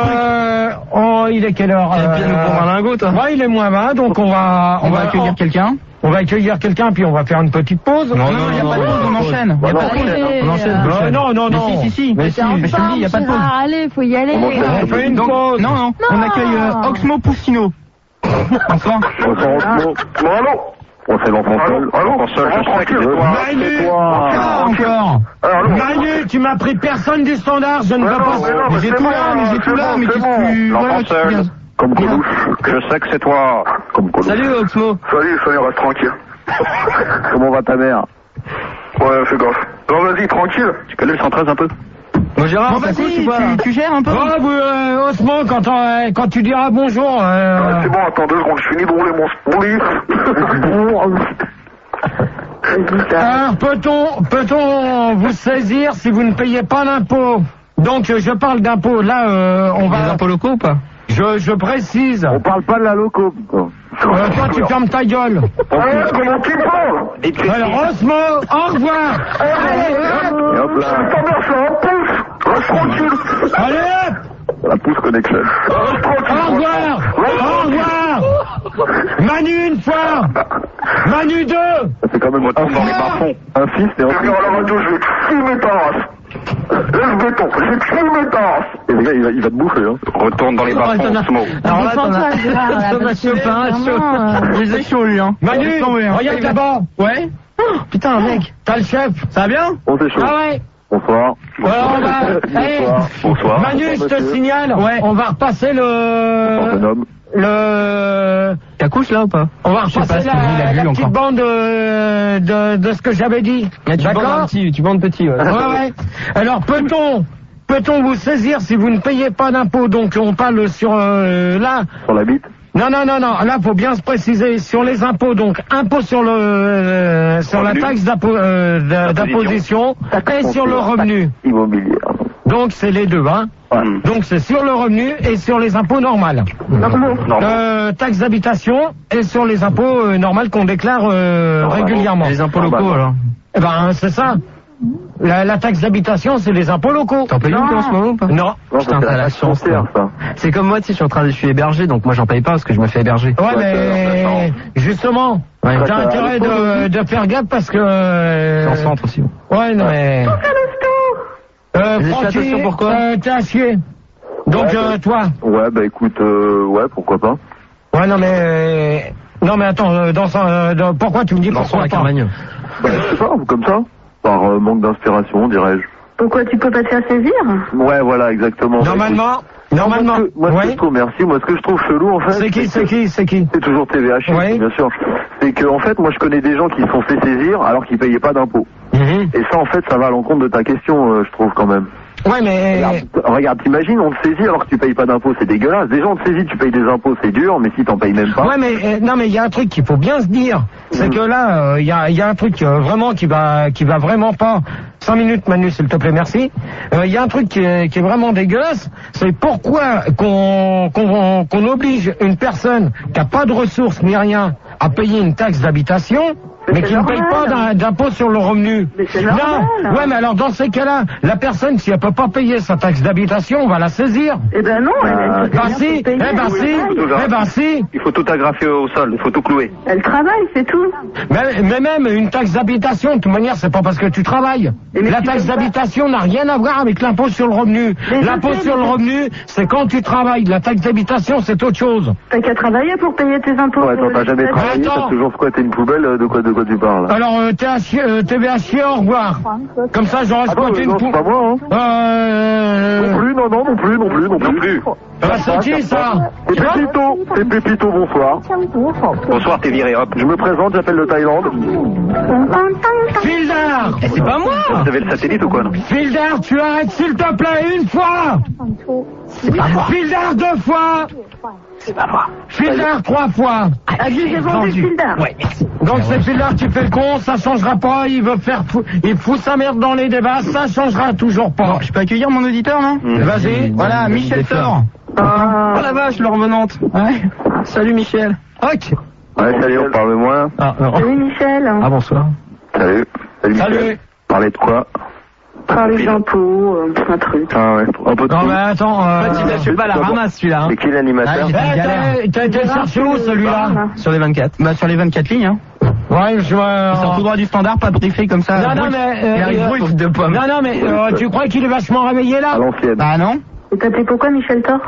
Il est quelle heure? Il nous prend un lingot, toi. Ouais, il est moins 20, donc on va accueillir quelqu'un. On va accueillir quelqu'un, puis on va faire une petite pause. Non, il n'y a pas de pause, on enchaîne. Il n'y a pas de pause, on enchaîne. Non. Si. Mais je te dis, il n'y a pas de pause. Allez, faut y aller. On fait une pause. Non. On accueille Oxmo Poussino. Bonsoir. Allô? On fait l'enfant seul. L'enfant seul, je sais que c'est toi. Encore. Manu, tu m'as pris personne du standard, je ne veux pas. Mais j'ai tout là, mais qu'est-ce que tu... L'enfant seul. Comme Coluche. Je sais que c'est toi. Comme Coluche. Salut, Oxmo. Salut, reste tranquille. Comment va ta mère? Ouais, fais gaffe. Non, vas-y, tranquille. Tu connais le 113 un peu? Bon, Gérard, bon, vas-y, tu gères un peu. Osmo, quand tu diras bonjour... C'est bon, attends 2 secondes, je finis de rouler mon livre. Alors, peut-on vous saisir si vous ne payez pas d'impôts? Donc, je parle d'impôts. Là, on va... Les impôts locaux ou pas? Je précise. On parle pas de la loco. Toi, tu fermes ta gueule. Comment tu parles? Alors, Osmo, au revoir. Et hop là. Reste tranquille. Allez. La pouce connection. Au revoir. Manu une fois. Manu 2. C'est quand même autant dans les bas-fonds. Un fils et un fils. À la radio, je vais te filmer ta race. Lève béton, je vais te filmer ta race. Et le gars, il va te bouffer, hein. Retourne dans les bas-fonds, Osmo. Alors là, Il est chaud, lui, hein. Manu, regarde là-bas. Ouais. Putain, mec, t'as le chef. Ça va bien? On c'est chaud. Ah ouais. Bonsoir. Alors, Bonsoir. Manu, je te signale, on va repasser T'as couche là ou pas? On va repasser la petite bande de ce que j'avais dit. Tu bandes petit, ouais. Ouais. Alors, peut-on vous saisir si vous ne payez pas d'impôts? Donc on parle sur là. Sur la bite? Non. Là, faut bien se préciser sur les impôts. Donc impôt sur le sur la taxe d'imposition et sur le revenu. Immobilier. Donc c'est les deux, hein. Ouais. Donc c'est sur le revenu et sur les impôts normaux. Taxe d'habitation et sur les impôts normaux qu'on déclare régulièrement. Les impôts locaux alors. Eh ben c'est ça. La taxe d'habitation, c'est les impôts locaux. T'en payes une en ce moment ou pas? Non. Putain, t'as la chance. C'est comme moi, tu sais, je suis hébergé, donc moi j'en paye pas parce que je me fais héberger. Ouais, mais justement, Ouais. t'as intérêt de faire gaffe parce que... C'est en centre aussi. Ouais, non mais... Les Francky, attention, pourquoi t'es à chier. Donc toi... Ouais, bah écoute, ouais, pourquoi pas. Ouais, non mais... Non mais attends, pourquoi tu me dis pourquoi pas? Bah, je sais pas, comme ça. Par manque d'inspiration, dirais-je. Pourquoi tu peux pas te faire saisir? Ouais, voilà, exactement. Normalement, Moi, ce que je trouve, merci. Moi, ce que je trouve chelou, en fait. C'est qui? C'est toujours TVH, Oui. bien sûr. C'est que, en fait, moi, je connais des gens qui se sont fait saisir alors qu'ils payaient pas d'impôts. Et ça, en fait, ça va à l'encontre de ta question, je trouve, quand même. Ouais, mais... Regarde, t'imagines, on te saisit alors que tu payes pas d'impôts, c'est dégueulasse. Déjà, on te saisit, tu payes des impôts, c'est dur, mais si t'en payes même pas... Ouais, mais non, mais il y a un truc qu'il faut bien se dire, c'est que là, il y a un truc vraiment qui va vraiment pas. 5 minutes, Manu, s'il te plaît, merci. Il y a un truc qui est vraiment dégueulasse, c'est pourquoi qu'on oblige une personne qui a pas de ressources ni rien à payer une taxe d'habitation, mais qui ne paye pas d'impôt sur le revenu. Non, ouais, mais alors dans ces cas-là, la personne, si elle peut pas payer sa taxe d'habitation, on va la saisir. Eh ben non, elle si. Il faut tout agrafer au sol, il faut tout clouer. Elle travaille, c'est tout. Mais même une taxe d'habitation, de toute manière, c'est pas parce que tu travailles. La taxe d'habitation n'a rien à voir avec l'impôt sur le revenu. L'impôt sur le revenu, c'est quand tu travailles. La taxe d'habitation, c'est autre chose. T'as qu'à travailler pour payer tes impôts. Ouais, attends, t'as jamais travaillé, t'as toujours squatté une poubelle, de quoi tu parles? Alors, TVA chier, au revoir. Comme ça, j'aurais squatté une poubelle. C'est pas moi, hein. Non plus, non plus. C'est qui, ça? C'est Pépito, bonsoir. Bonsoir, t'es viré, hop. Je me présente, j'appelle de Thaïlande. Fildar! C'est pas moi! Vous avez le satellite ou quoi, non? Fildar, tu arrêtes s'il te plaît une fois! C'est pas moi! Fildar 2 fois! C'est pas moi! Fildar 3 fois! J'ai vendu Fildar. Ouais, merci. Donc c'est Fildar qui fait le con, ça changera pas, il fout sa merde dans les débats, ça changera toujours pas. Bon, je peux accueillir mon auditeur, non? Vas-y. Voilà, Michel Thor. Oh la vache, le revenante! Ouais. Salut Michel! Ok. Ouais, salut, on parle moins. Salut Michel. Ah bonsoir. Salut. Salut. Parler de quoi? Parler d'impôts, un truc. Ah ouais, un peu de Non tout. mais attends, Je suis pas la ramasse celui-là. Hein. C'est qui l'animateur? t'as été chercher où celui-là? Sur les 24. Bah, sur les 24 lignes, hein. Ouais, je vois. Ils sont tout droit du standard, pas briefé comme ça. Non, mais de pommes. Non, mais tu crois qu'il est vachement réveillé là? À l'ancienne. Bah, non. Et t'appelais pourquoi Michel Thor?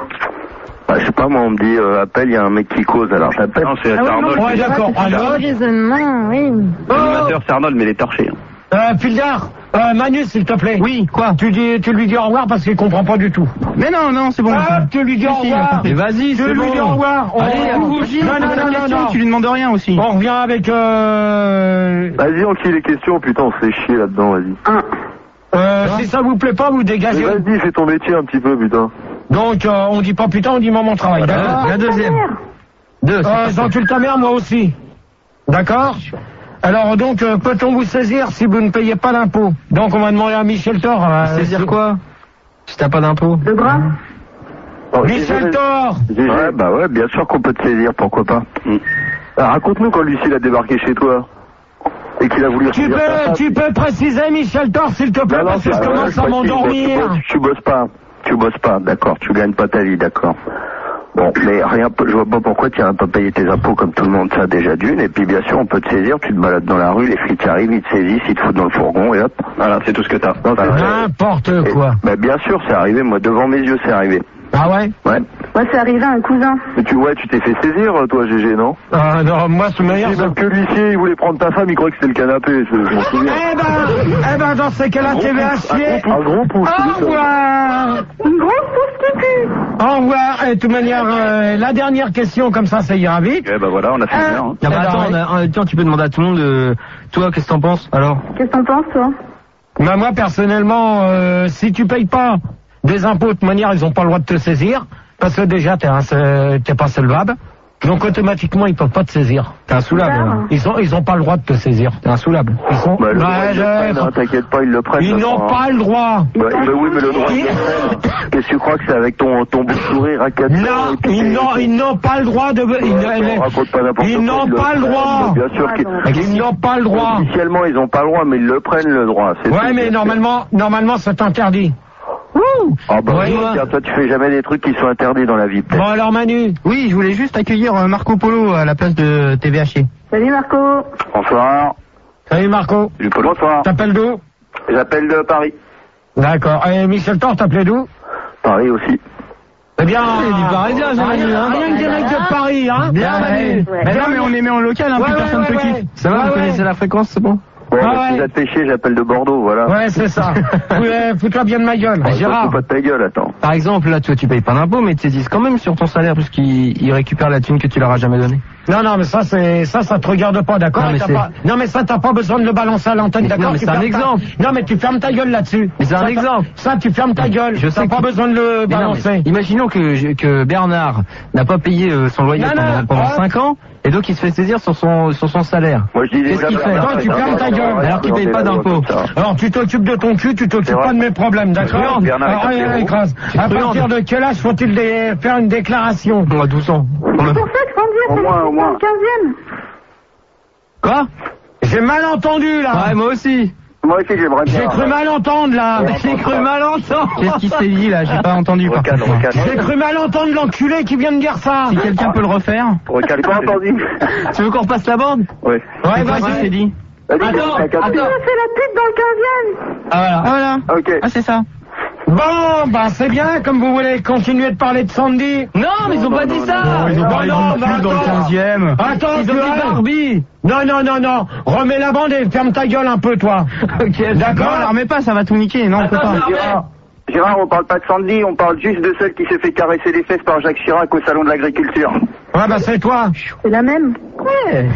Bah, je sais pas, moi, on me dit, appelle, il y a un mec qui cause, alors j'appelle. Non, c'est Arnold. Ouais, d'accord. Alors, Raisonnement, oui. L'animateur, c'est Arnold, mais il est torché. Fildar, Manu, s'il te plaît. Oui, quoi? Tu lui dis au revoir parce qu'il comprend pas du tout. Mais non, c'est bon. Tu lui dis au revoir. Mais vas-y, Tu c'est lui bon. dis au revoir. Allez, non. Tu lui demandes rien aussi. On revient avec Vas-y, enquille les questions, putain, on se fait chier là-dedans, vas-y. si ça vous plaît pas, vous Mais dégagez. vas-y, fais ton métier un petit peu, putain. Donc, on dit pas putain, on dit moment travail. D'accord. La deuxième. J'encule ta mère, moi aussi. D'accord. Alors donc, peut-on vous saisir si vous ne payez pas d'impôt? Donc on va demander à Michel Thor. Saisir quoi? Si t'as pas d'impôt. Le bras? Michel Thor. Ouais, bah ouais, bien sûr qu'on peut te saisir, pourquoi pas. Alors, raconte-nous quand Lucille a débarqué chez toi. Et qu'il a voulu retirer ta femme. Tu peux préciser, Michel Thor, s'il te plaît, parce que je commence à m'endormir. Tu bosses pas, d'accord, tu gagnes pas ta vie, d'accord. Bon, mais je vois pas pourquoi tu n'as pas payé tes impôts comme tout le monde, ça déjà d'une, et puis bien sûr on peut te saisir, tu te balades dans la rue, les flics arrivent, ils te saisissent, ils te foutent dans le fourgon, et hop, voilà, c'est tout ce que t'as. N'importe quoi. Bah bien sûr, c'est arrivé, moi, devant mes yeux, c'est arrivé. Ah ouais? Ouais. Moi, c'est arrivé à un cousin. Mais tu t'es fait saisir, toi, GG, non? Non, moi, ce meilleur. Même que l'huissier, il voulait prendre ta femme, il croyait que c'était le canapé, je m'en souviens. Eh ben, dans ces cas-là, tu vas chier. Un gros pouce. Au revoir. Une grosse pousse qui pue. Au revoir. Et de toute manière, la dernière question, comme ça ira vite. Eh ben voilà, on a fait bien. Ah bah attends, tu peux demander à tout le monde, toi, qu'est-ce que t'en penses, alors? Qu'est-ce que t'en penses, toi? Bah, moi, personnellement, si tu payes pas des impôts, de toute manière, ils ont pas le droit de te saisir, parce que déjà, t'es pas solvable. Donc automatiquement ils peuvent pas te saisir. T'es insoulable. Ils ont pas le droit de te saisir. T'es insoulable. Ils sont. Bah, non, t'inquiète pas, ils le prennent. Ils n'ont pas le droit. Bah oui, mais le droit. Qu'est-ce que tu crois que c'est avec ton beau sourire à 4 ans? Non, ils n'ont pas le droit de. Ils n'ont pas le droit. Bien sûr qu'ils n'ont pas le droit. Officiellement ils n'ont pas le droit, mais ils le prennent le droit. Ouais, mais normalement c'est interdit. Ah bah oui, toi tu fais jamais des trucs qui sont interdits dans la vie. Bon alors Manu. Oui, je voulais juste accueillir Marco Polo à la place de TVH. Salut Marco. Bonsoir. Salut Marco. Bonsoir. T'appelles d'où? J'appelle de Paris. D'accord. Et Michel Thor, t'appelais d'où? Paris aussi. Eh bien, il est parisien, rien que direct de Paris, hein. Bien, Manu. Mais non, mais on les met en local, hein, plus personne ne peut quitter. Ça va, vous connaissez la fréquence, c'est bon? Ouais, si j'ai pêché, j'appelle de Bordeaux, voilà. Ouais, c'est ça. Fous-toi bien de ma gueule. Gérard. Pas de ta gueule, attends. Par exemple, là, tu payes pas d'impôts, mais tu saisissent quand même sur ton salaire, puisqu'ils récupèrent la thune que tu leur as jamais donnée. Non, mais ça te regarde pas, d'accord? Non, mais ça, t'as pas besoin de le balancer à l'antenne, d'accord? Non, mais c'est un exemple. Non, mais tu fermes ta gueule là-dessus. Mais c'est un exemple. Ça, tu fermes ta gueule. Je sais pas besoin de le balancer. Imaginons que Bernard n'a pas payé son loyer pendant 5 ans, et donc il se fait saisir sur son salaire. Moi, je dis qu'est-ce qu'il fait? Toi, tu fermes ta gueule. Alors qu'il paye pas d'impôts. Alors, tu t'occupes de ton cul, tu t'occupes pas de mes problèmes, d'accord? Écrase. À partir de quel âge faut-il faire une déclaration? 12 ans. C'est pour ça que Sandy a fait le 15e. Quoi? J'ai mal entendu, là. Ouais, moi aussi. Moi aussi, j'aimerais bien. J'ai cru mal entendre, là. J'ai cru mal entendre. Qu'est-ce qui s'est dit, là? J'ai pas entendu, par contre. J'ai cru mal entendre l'enculé qui vient de dire ça. Si quelqu'un peut le refaire. J'ai pas entendu. Tu veux qu'on repasse la bande? Oui. Ouais, vas-y. C'est dit. Attends. C'est la pute dans le 15e. Ah, voilà. Ok. Ah, c'est ça. Bon, bah c'est bien, comme vous voulez continuer de parler de Sandy. Non, mais ils ont pas dit ça. Ils ont parlé de pute dans le 15e. Attends, ils ont dit Barbie. Non. Remets la bande et ferme ta gueule un peu, toi. Ok, d'accord. Non, la remets pas, ça va tout niquer. Non, on peut pas. Gérard, on parle pas de Sandy, on parle juste de celle qui s'est fait caresser les fesses par Jacques Chirac au salon de l'agriculture. Ouais, bah c'est toi. C'est la même. Ouais.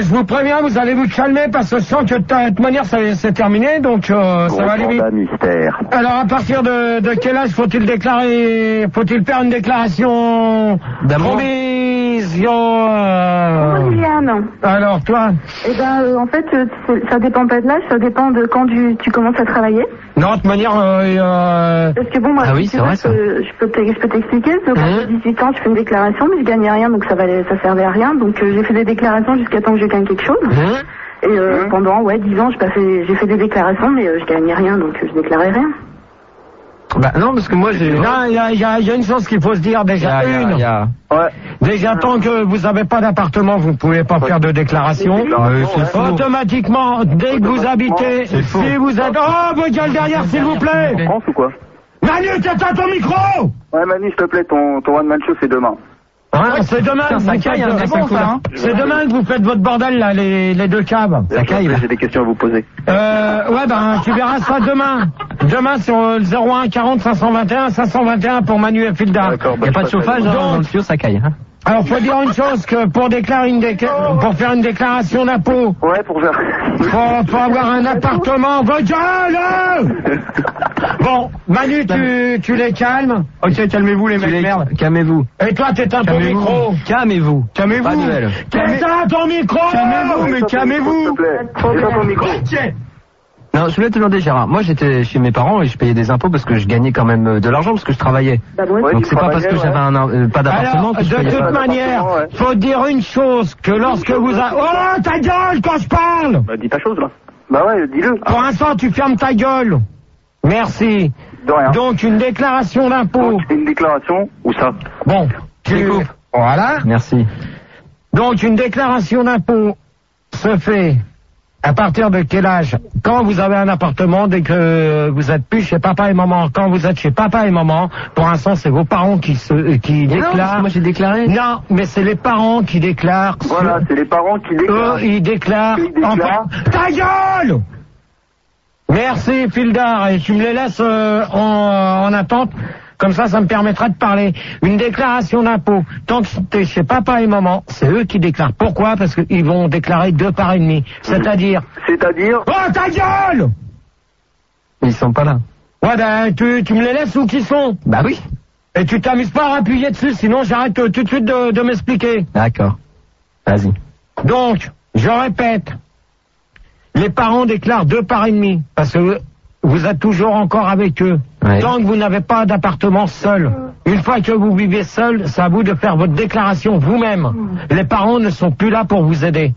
Je vous préviens, vous allez vous calmer parce que je sens que de toute manière c'est terminé, donc ça va aller vite. Mystère. Alors à partir de quel âge faut-il faire une déclaration provision Liliane. Alors toi? Eh ben en fait ça dépend pas de l'âge, ça dépend de quand tu commences à travailler. Non, de toute manière parce que bon moi oui, c'est vrai, ça. Je peux t'expliquer, quand j'ai 18 ans je fais une déclaration mais je gagnais rien donc ça servait à rien, donc j'ai fait des déclarations jusqu'à temps que je gagne quelque chose. Et pendant 10 ans j'ai fait des déclarations mais je gagnais rien donc je déclarais rien. Bah non, parce que moi j'ai... Non, il y a une chose qu'il faut se dire déjà. Ouais. Déjà, tant que vous n'avez pas d'appartement, vous ne pouvez pas faire de déclaration. Automatiquement, dès que vous habitez, si vous êtes... Oh, vos gueules derrière, s'il vous plaît. France ou quoi? Manu, t'éteins ton micro. Ouais, Manu, s'il te plaît, ton one-man show, c'est demain. C'est demain, c'est demain que vous faites votre bordel là, les deux caves. J'ai des questions à vous poser. Tu verras ça demain. Demain sur le 01 40 521 pour Manu et Filda. Il n'y a pas de chauffage dans le tuyau, ça caille. Alors faut dire une chose, que pour faire une déclaration d'impôt, faut avoir un appartement. Bon, Manu, tu les calmes. Ok, calmez-vous les mecs, merde. Calmez-vous. Et toi, t'éteins ton micro. Calmez-vous. Calmez-vous. T'éteins ton micro. Calmez-vous, mais calmez-vous. Éteins ton micro. Non, je voulais te demander, Gérard. Moi, j'étais chez mes parents et je payais des impôts parce que je gagnais quand même de l'argent parce que je travaillais. Donc c'est pas parce que j'avais pas d'appartement que je payais pas. De toute manière, faut dire une chose, que lorsque vous Oh, ta gueule quand je parle. Bah, dis ta chose, là. Bah ouais, dis-le. Pour l'instant, tu fermes ta gueule. Merci. De rien. Donc, une déclaration d'impôt. Une déclaration, où ça? Bon, tu coupes. Voilà. Merci. Donc, une déclaration d'impôt se fait à partir de quel âge? Quand vous avez un appartement, dès que vous êtes plus chez papa et maman. Quand vous êtes chez papa et maman, pour l'instant, c'est vos parents qui déclarent. Non, moi j'ai déclaré. Non, mais c'est les parents qui déclarent. Voilà, c'est les parents qui déclarent. Eux, ils déclarent. Ta gueule! Merci, Fildar, et tu me les laisses en attente. Comme ça me permettra de parler. Une déclaration d'impôt, tant que t'es chez papa et maman, c'est eux qui déclarent. Pourquoi? Parce qu'ils vont déclarer 2 parts et demi. C'est-à-dire... C'est-à-dire... Oh, ta gueule! Ils sont pas là. Ouais, Ouais, ben, tu me les laisses où qu'ils sont? Bah oui. Et tu t'amuses pas à appuyer dessus, sinon j'arrête tout de suite de m'expliquer. D'accord. Vas-y. Donc, je répète, les parents déclarent 2 parts et demi, parce que vous êtes toujours encore avec eux. Ouais. Tant que vous n'avez pas d'appartement seul. Une fois que vous vivez seul, c'est à vous de faire votre déclaration vous-même. Les parents ne sont plus là pour vous aider.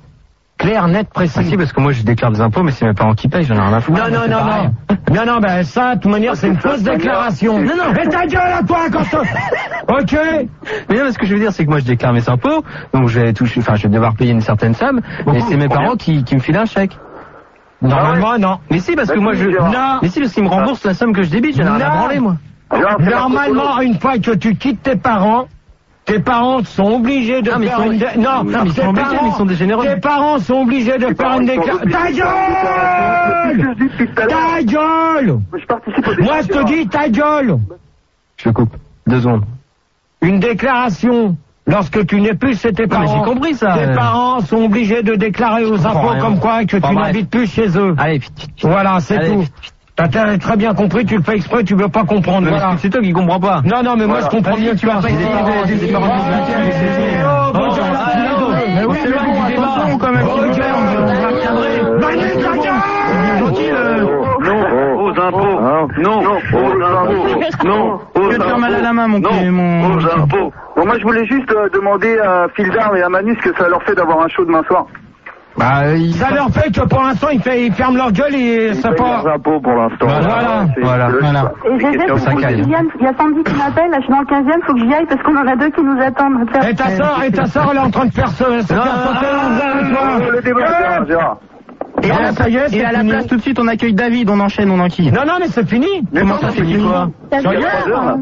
Clair, net, précis. Ah si, parce que moi je déclare des impôts, mais c'est mes parents qui payent, j'en ai rien à foutre. Non, ben ça, de toute manière, c'est une fausse déclaration. Non, mais ta gueule à toi, quand Ok. Mais non, mais ce que je veux dire, c'est que moi je déclare mes impôts, donc je vais devoir payer une certaine somme, et c'est mes parents qui me filent un chèque. Normalement, non. Mais si, parce que moi je... Non. Mais si, parce qu'ils me remboursent la somme que je débite, j'en ai rien à branler, moi. Normalement, une fois que tu quittes tes parents sont obligés de faire une... Non, mais ils sont obligés, mais ils sont des généreux. Tes parents sont obligés de faire une déclaration... Ta gueule Moi, je te dis ta gueule. Je le coupe. 2 secondes. Une déclaration... Lorsque tu n'es plus chez tes parents, j'ai compris ça. Tes parents sont obligés de déclarer aux impôts comme quoi que tu n'habites plus chez eux. Allez, voilà, c'est tout. T'as très bien compris, tu le fais exprès, tu veux pas comprendre. Voilà. C'est toi qui comprends pas. Non, mais moi je comprends mieux que tu vas pas Je vais te faire mal à la main, mon impôts. Bon, moi je voulais juste demander à Phildar et à Manus ce que ça leur fait d'avoir un show demain soir. Bah, ça leur fait que pour l'instant ils ferment leur gueule et ça part. Ils impôts pour l'instant. Voilà. Et il y a Sandy qui m'appelle, là je suis dans le 15e, faut que j'y aille parce qu'on en a 2 qui nous attendent. Et ta sœur elle est en train de faire sauter le débat, Gérard. Et ça y est, et à la place tout de suite on accueille David, on enchaîne, on enquille. Non, mais c'est fini. Comment ça c'est fini quoi? Sérieux?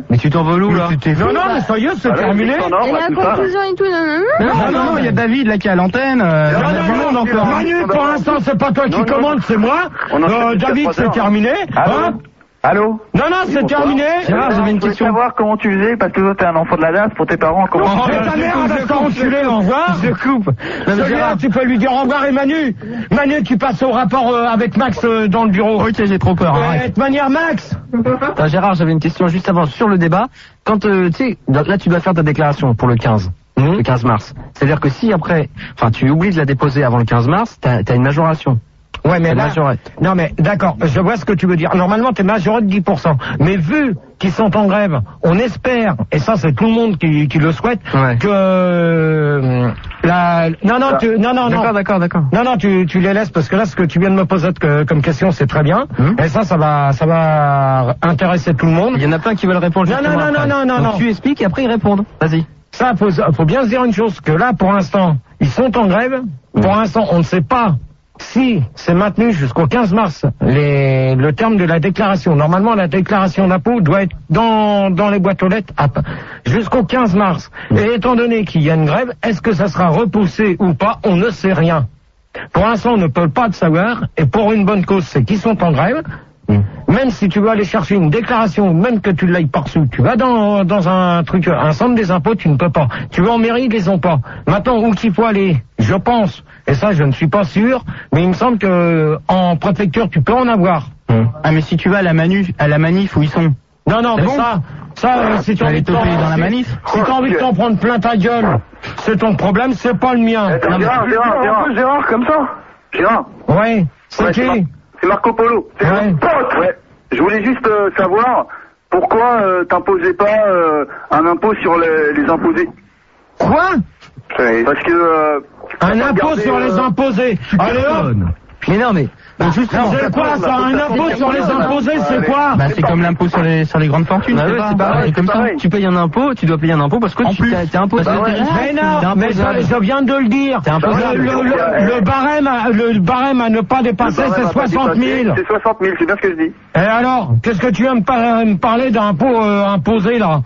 Mais tu t'envoles où là? Non, mais sérieux, c'est terminé. Et la conclusion et tout, Non, il y a David là qui est à l'antenne. Non, Manu, pour l'instant c'est pas toi qui commande, c'est moi. David, c'est terminé. Allô? Non, c'est terminé. Gérard, j'avais une question. Je voulais savoir comment tu faisais, parce que toi t'es un enfant de la DAS, pour tes parents, comment tu faisais? Ta mère, elle va t'enculer, au revoir. Je coupe. Gérard, tu peux lui dire au revoir et Manu, tu passes au rapport avec Max dans le bureau. Ok, j'ai trop peur. De toute manière, Max. Gérard, j'avais une question juste avant sur le débat. Quand, tu sais, là tu dois faire ta déclaration pour le 15. Le 15 mars. C'est-à-dire que si après, tu oublies de la déposer avant le 15 mars, t'as une majoration. Ouais, mais là, non, mais d'accord, je vois ce que tu veux dire. Normalement, t'es majoré de 10%. Mais vu qu'ils sont en grève, on espère, et ça, c'est tout le monde qui le souhaite, que D'accord. Non, tu les laisses parce que là, ce que tu viens de me poser comme question, c'est très bien. Et ça va intéresser tout le monde. Il y en a plein qui veulent répondre. Non. Tu expliques et après ils répondent. Vas-y. Ça, faut bien se dire une chose, que là, pour l'instant, ils sont en grève. Pour l'instant, on ne sait pas si c'est maintenu jusqu'au 15 mars, le terme de la déclaration. Normalement, la déclaration d'impôt doit être dans les boîtes aux lettres jusqu'au 15 mars. Et étant donné qu'il y a une grève, est-ce que ça sera repoussé ou pas? On ne sait rien. Pour l'instant, on ne peut pas le savoir. Et pour une bonne cause, c'est qu'ils sont en grève. Même si tu veux aller chercher une déclaration, même que tu l'ailles par-dessous, tu vas dans un centre des impôts, tu ne peux pas. Tu vas en mairie, ils les ont pas. Maintenant, où qu'il faut aller, je pense, et ça je ne suis pas sûr, mais il me semble que en préfecture, tu peux en avoir. Ah, mais si tu vas à la manif où ils sont. Non, mais bon, ça, si tu as envie de dans la manif. Si tu as envie de t'en prendre plein ta gueule, c'est ton problème, c'est pas le mien. Gérard, comme ça. Gérard. Ouais, c'est qui? C'est Marco Polo. C'est mon pote. Ouais. Je voulais juste savoir pourquoi t'imposais pas un impôt sur les imposés. Quoi? Parce que un impôt sur les imposés. Allez hop. Mais non, mais c'est quoi ça? Un impôt sur les imposés, c'est quoi? C'est comme l'impôt sur les grandes fortunes. C'est pareil. Comme ça, tu payes un impôt, tu dois payer un impôt parce que t'es imposé. Mais non, mais je viens de le dire. Le barème à ne pas dépasser, c'est 60 000. C'est 60 000, c'est bien ce que je dis. Et alors, qu'est-ce que tu viens me parler d'impôt imposé là?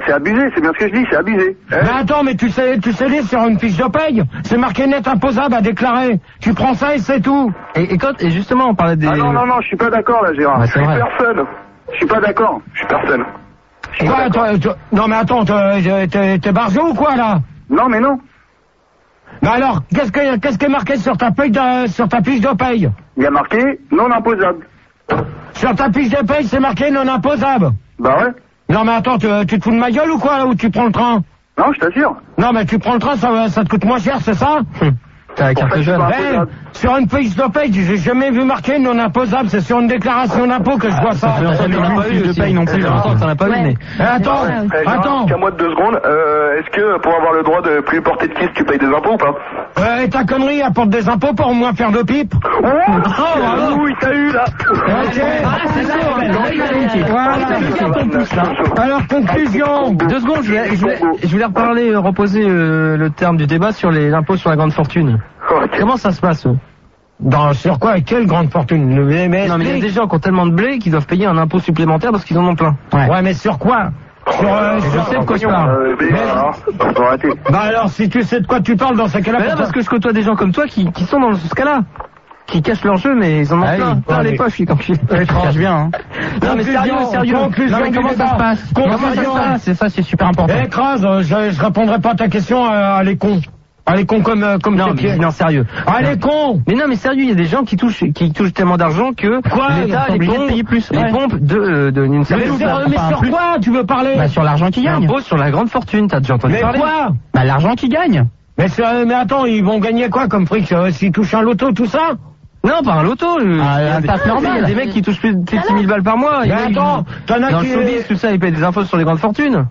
C'est abusé, c'est bien ce que je dis, c'est abusé. Mais attends, mais tu sais lire sur une fiche de paye, c'est marqué net imposable à déclarer. Tu prends ça et c'est tout. Et justement, on parlait des... Ah non, je suis pas d'accord là, Gérard. Je suis personne. Je suis pas d'accord. Je suis personne. Non mais attends, t'es barjot ou quoi là? Non mais non. Mais alors, qu'est-ce qui est marqué sur ta fiche de paye? Il y a marqué non imposable. Sur ta fiche de paye, c'est marqué non imposable. Bah ouais. Non mais attends, tu te fous de ma gueule ou quoi, là, où tu prends le train? Non, je t'assure. Non mais tu prends le train, ça te coûte moins cher, c'est ça? T'as la carte jeune. Sur une fiche de paye, j'ai jamais vu marqué non imposable, c'est sur une déclaration d'impôt que je vois ça. T'en as pas eu de paye non plus, t'en as pas eu, mais... Attends. Qu'à moi de 2 secondes, est-ce que pour avoir le droit de plus porter de kiss, tu payes des impôts ou pas? Et ta connerie apporte des impôts pour au moins faire de pipe? Oui, t'as eu là. Alors, conclusion. 2 secondes, je voulais reparler, reposer le terme du débat sur l'impôt sur la grande fortune. Comment ça se passe? Sur quoi? Quelle grande fortune? Non, mais il y a des gens qui ont tellement de blé qu'ils doivent payer un impôt supplémentaire parce qu'ils en ont plein. Ouais, mais sur quoi? Je sais de quoi je parle. Bah alors, si tu sais de quoi tu parles dans ce cas-là... parce que je côtoie des gens comme toi qui sont dans ce cas-là. Qui cachent leur jeu, mais ils en ont plein les poches, quand je suis... Étrange bien, hein. Non, mais sérieux. Conclusion, non, mais comment ça se passe? C'est ça, c'est super important. Écrase, je répondrai pas à ta question, à les cons. Ah, les cons comme non, sérieux. Ah, les cons! Mais non, mais sérieux, il y a des gens qui touchent tellement d'argent que l'État les pompe d'une certaine... Mais sur quoi tu veux parler? Bah, sur l'argent qu'ils gagnent. Impôt sur la grande fortune, t'as déjà entendu parler? Mais quoi? Bah, l'argent qu'ils gagnent. Mais attends, ils vont gagner quoi comme fric s'ils touchent un loto, tout ça? Non, pas un loto. Il y a des mecs qui touchent plus de 6 000 balles par mois. Mais attends, t'en as qui... Dans le showbiz, tout ça, ils payent des impôts sur les grandes fortunes.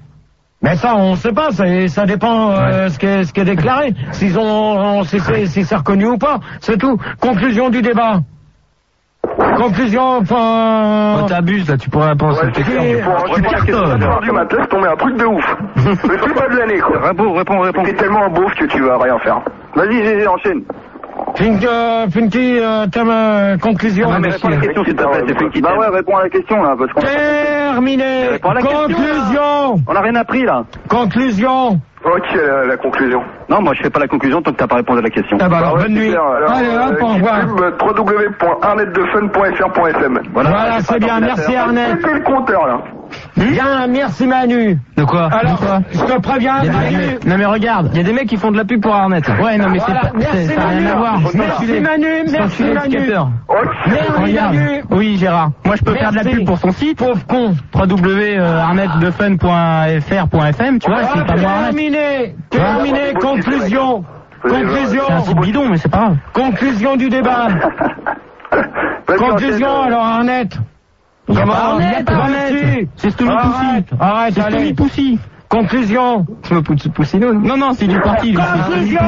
Mais ça, on sait pas, ça dépend ce qui est déclaré. Si c'est reconnu ou pas, c'est tout. Conclusion du débat. Conclusion, enfin... t'abuses, là, tu pourrais penser que t'es du matin, laisse tomber un truc de ouf. Le truc pas de l'année, quoi. Réponds. T'es tellement un beauf que tu vas rien faire. Vas-y, Gégé, enchaîne. Funky, conclusion. Réponds à la question, s'il te plaît, c'est Funky. Bah ouais, réponds à la question, là, parce qu'on... Terminé. Conclusion. On a rien appris, là. Conclusion. Ok, la conclusion. Non, moi je fais pas la conclusion tant que t'as pas répondu à la question. Ah bah alors, bonne nuit. Allez, hop, au revoir. www.arnetdefun.fr.fm. Voilà, c'est bien, merci Arnett. C'est le compteur, là. Bien, merci Manu. De quoi? Alors, je te préviens, Manu. Non mais regarde, il y a des mecs qui font de la pub pour Arnett. Ouais, non mais ça n'a rien à voir. Merci Manu, merci Manu. Regarde. Oui, Gérard. Moi je peux faire de la pub pour son site. Pauvre con. www.arnetdefun.fr.fm, tu vois, c'est pas moi Arnett. Terminé, conclusion. Conclusion. C'est un site bidon, mais c'est pas grave. Conclusion du débat. Conclusion, alors Arnett. Comment Arnett? C'est Stomy Poussy. Arrête, c'est Stomy Poussy. Conclusion. Poussino. Non, c'est du parti. Conclusion.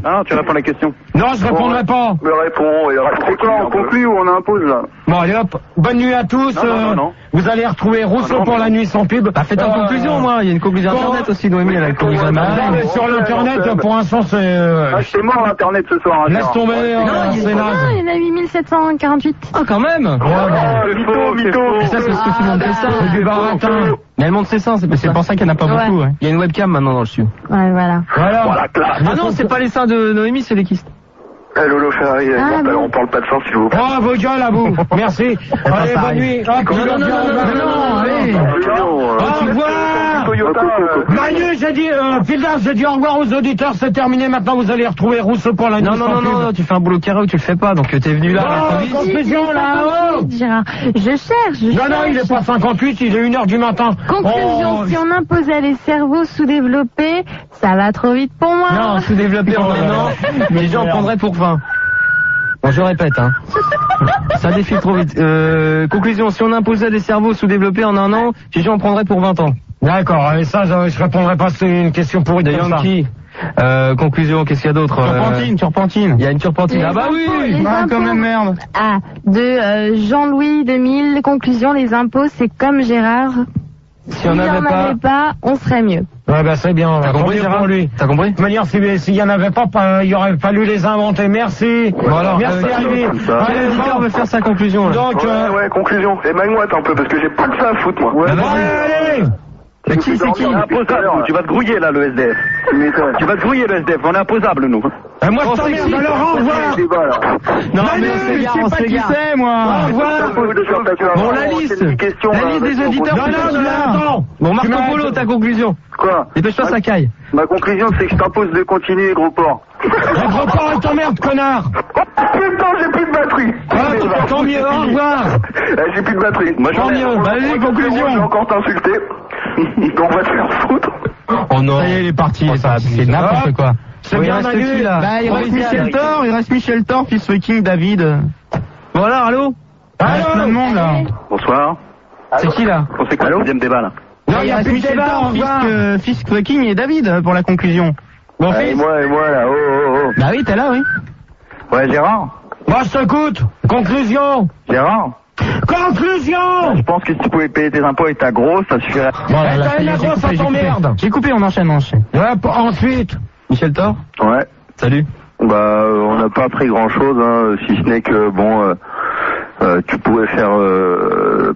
Non, tu réponds à la question. Non, je répondrai pas. Mais réponds. C'est quoi, on conclut ou on impose, là? Bon, allez hop. Bonne nuit à tous. Non. Vous allez retrouver Rousseau pour la nuit sans pub. Faites en conclusion, moi. Il y a une conclusion internet aussi, Noémie, elle a une conclusion internet. Sur l'internet, pour l'instant, c'est... c'est mort l'internet ce soir. Laisse tomber, c'est naze. Il y en a 8748. Ah, quand même. Mytho. Ça, c'est ce que tout le monde fait ça. C'est du baratin. Mais elle monte ses seins, c'est pour ça qu'il n'y en a pas beaucoup. Il y a une webcam maintenant dans le studio. Ouais, voilà. Voilà. Ah non, c'est pas les seins de Noémie, c'est les kystes. Lolo Ferrari, on parle pas de sang s'il vous plaît. Oh, vos gueules à vous. Merci. Allez, bonne nuit. Non, allez. Tu vois Manu, j'ai dit, Fildas, j'ai dit au revoir aux auditeurs, c'est terminé, maintenant vous allez retrouver Rousseau pour la nuit. Non, tu fais un boulot carré ou tu le fais pas, donc t'es venu là. Conclusion là-haut. Je cherche. Non, il est pas 58, il est 1h du matin. Conclusion, si on imposait les cerveaux sous-développés, ça va trop vite pour moi. Non, sous-développé en un an, les gens prendraient pour 20. Bon, je répète, ça défile trop vite. Conclusion, si on imposait des cerveaux sous-développés en un an, les gens en prendraient pour 20 ans. D'accord, et ça, je répondrai pas, c'est une question pourrie de Yankee. Conclusion, qu'est-ce qu'il y a d'autre? Turpentine. Il y a une turpentine. Ah bah oui! Comme une merde. De Jean-Louis 2000, conclusion, les impôts, c'est comme Gérard. Si on n'avait pas, on serait mieux. Ouais, bah c'est bien. T'as compris, Gérard? T'as compris? De toute manière, s'il y en avait pas, il aurait fallu les inventer. Merci. Voilà. Merci, Harry. Allez, l'éditeur veut faire sa conclusion, là. Donc, ouais, conclusion. Émaille-moi un peu, parce que j'ai pas que ça à foutre, moi. Allez! C'est qui? Tu vas te grouiller, là, le SDF. Tu vas te grouiller, le SDF. On est imposable, nous. Moi, je t'emmerde, alors, au revoir. Non, mais on sait qui c'est, moi. Au revoir. Bon, la liste des auditeurs. Non. Bon, Marco Polo, ta conclusion. Quoi? Dépêche-toi, ça caille. Ma conclusion, c'est que je t'impose de continuer, gros porc. Le gros porc est t'emmerde, connard. Putain, j'ai plus de batterie. Ah, tant mieux, au revoir. J'ai plus de batterie. Moi, Tant mieux. Vas-y, conclusion. J'ai encore t'insulté. Donc, on va te faire foutre. Oh non. Ça y est, il est parti. C'est n'importe quoi. C'est Oui, bien reste Manu. celui-là. Bah, il reste Michel Thor, fils fucking David. Bon alors, allô? Il reste plein de monde, là. Bonsoir. C'est qui là? On fait quoi le deuxième débat, là? Non, il n'y a reste plus de Michel débat, au Thor, revoir. fils fucking et David, pour la conclusion. Mon Et fils. moi, là, oh. Bah oui, t'es là, oui. Ouais, Gérard? Moi, je t'écoute. Conclusion. Gérard? Conclusion. Je pense que si tu pouvais payer tes impôts avec ta grosse, ça suffirait. Voilà, Eh, là, t'as ça y une est, j'ai grosse, coupé, ça t'emmerde. J'ai coupé, on enchaîne. Ouais, ensuite. Michel Thor? Ouais. Salut. Bah, on n'a pas appris grand-chose, hein, si ce n'est que, bon, tu pouvais faire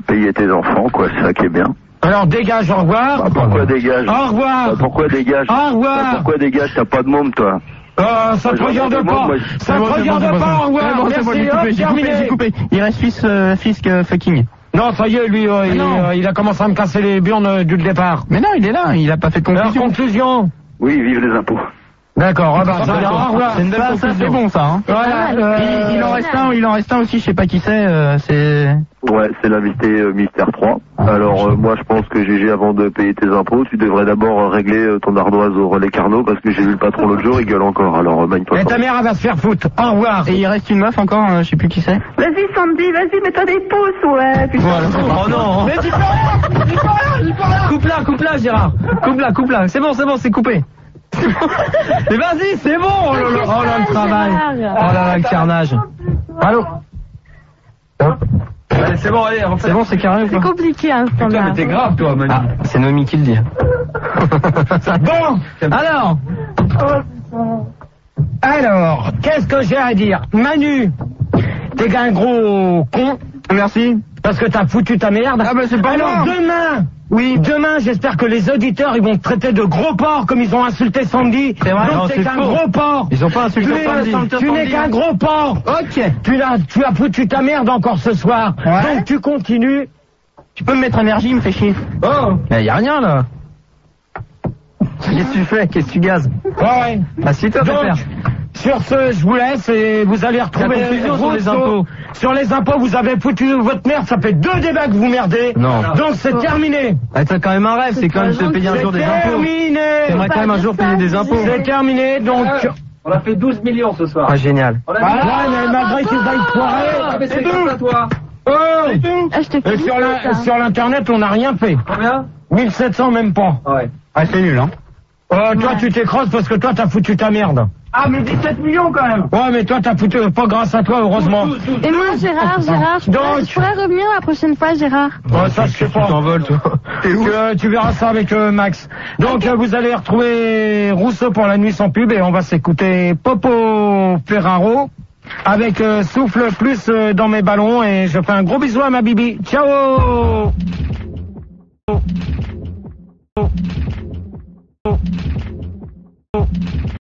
payer tes enfants, quoi, c'est ça qui est bien. Alors, dégage, au revoir. Bah, pourquoi dégage? Au revoir. Bah, pourquoi dégage? Au revoir. Bah, pourquoi dégage? T'as pas de môme, toi. Ça te Moi, regarde j'en ai pas. moi, Ça te regarde pas, au revoir. Merci, hop, terminé. J'ai coupé. Il reste fils fucking. Non, ça y est, lui, il a commencé à me casser les burnes du départ. Mais non, il est là, il a pas fait de Alors, conclusion. conclusion. Oui, vive les impôts. D'accord, au revoir. C'est une belle conclusion. Ça, c'est bon, ça, hein. Voilà, Il en reste un aussi, je sais pas qui c'est, Ouais, c'est l'invité Mystère 3. Alors, moi, je pense que GG, avant de payer tes impôts, tu devrais d'abord régler ton ardoise au relais Carnot, parce que j'ai vu le patron l'autre jour, il gueule encore. Alors, magne-toi. Et ta mère, elle va se faire foutre. Au revoir. Et il reste une meuf encore, je sais plus qui c'est. Vas-y, Sandy, vas-y, mets-toi des pouces, ouais. Putain. Voilà, c'est Oh non. Mais dis pas rien. Coupe-la, Gérard. Coupe-la. C'est bon, c'est coupé. Mais vas-y, c'est bon. Oh là, le travail. Oh là, le carnage. Allô? Allez, c'est bon, allez, c'est bon, c'est carré ou C'est pas? compliqué, hein, ce Putain, temps-là. mais t'es grave, toi, Manu. Ah, c'est Noémie qui le dit. Bon, alors, qu'est-ce que j'ai à dire? Manu, t'es un gros con. Merci. Parce que t'as foutu ta merde. Ah bah c'est pas Alors moi. demain, j'espère que les auditeurs, ils vont te traiter de gros porc comme ils ont insulté Sandy. C'est vrai, Donc non, t'es c'est qu'un faux. gros porc. Ils ont pas insulté Sandy. Tu n'es qu'un gros porc. Ok. Tu as foutu ta merde encore ce soir. Ouais. Donc tu continues. Tu peux me mettre énergie, il me fait chier. Oh. Mais y a rien, là. Qu'est-ce que tu fais? Qu'est-ce que tu gazes? Ouais. Assieds-toi, Donc, père. sur ce, je vous laisse et vous allez retrouver La conclusion sur les Rousseau. impôts. Sur les impôts, vous avez foutu votre merde. Ça fait 2 débats que vous merdez. Non. Donc c'est terminé. Ah, t'as quand même un rêve, c'est quand même de payer un jour des impôts. Terminé. T'aimerais quand même un jour payer des impôts. C'est terminé. Donc. On a fait 12 millions ce soir. Ah, génial. Voilà, mais malgré qu'ils aillent foirer. c'est grâce à toi. Oh. Ah, je te Et félicite, hein. sur l'internet, on n'a rien fait. Combien? 1700 même pas. Ouais. Ah, c'est nul, hein. Toi, tu t'écrasses parce que toi, t'as foutu ta merde. Ah, mais 17 millions, quand même. Ouais, mais toi, t'as foutu, pas grâce à toi, heureusement. Et moi, Gérard, je pourrais revenir la prochaine fois, Gérard. Ouais, ça, je sais pas. t'envoles, toi. Tu verras ça avec Max. Donc, vous allez retrouver Rousseau pour la nuit sans pub et on va s'écouter Popo Ferraro avec Souffle Plus dans mes ballons et je fais un gros bisou à ma bibi. Ciao!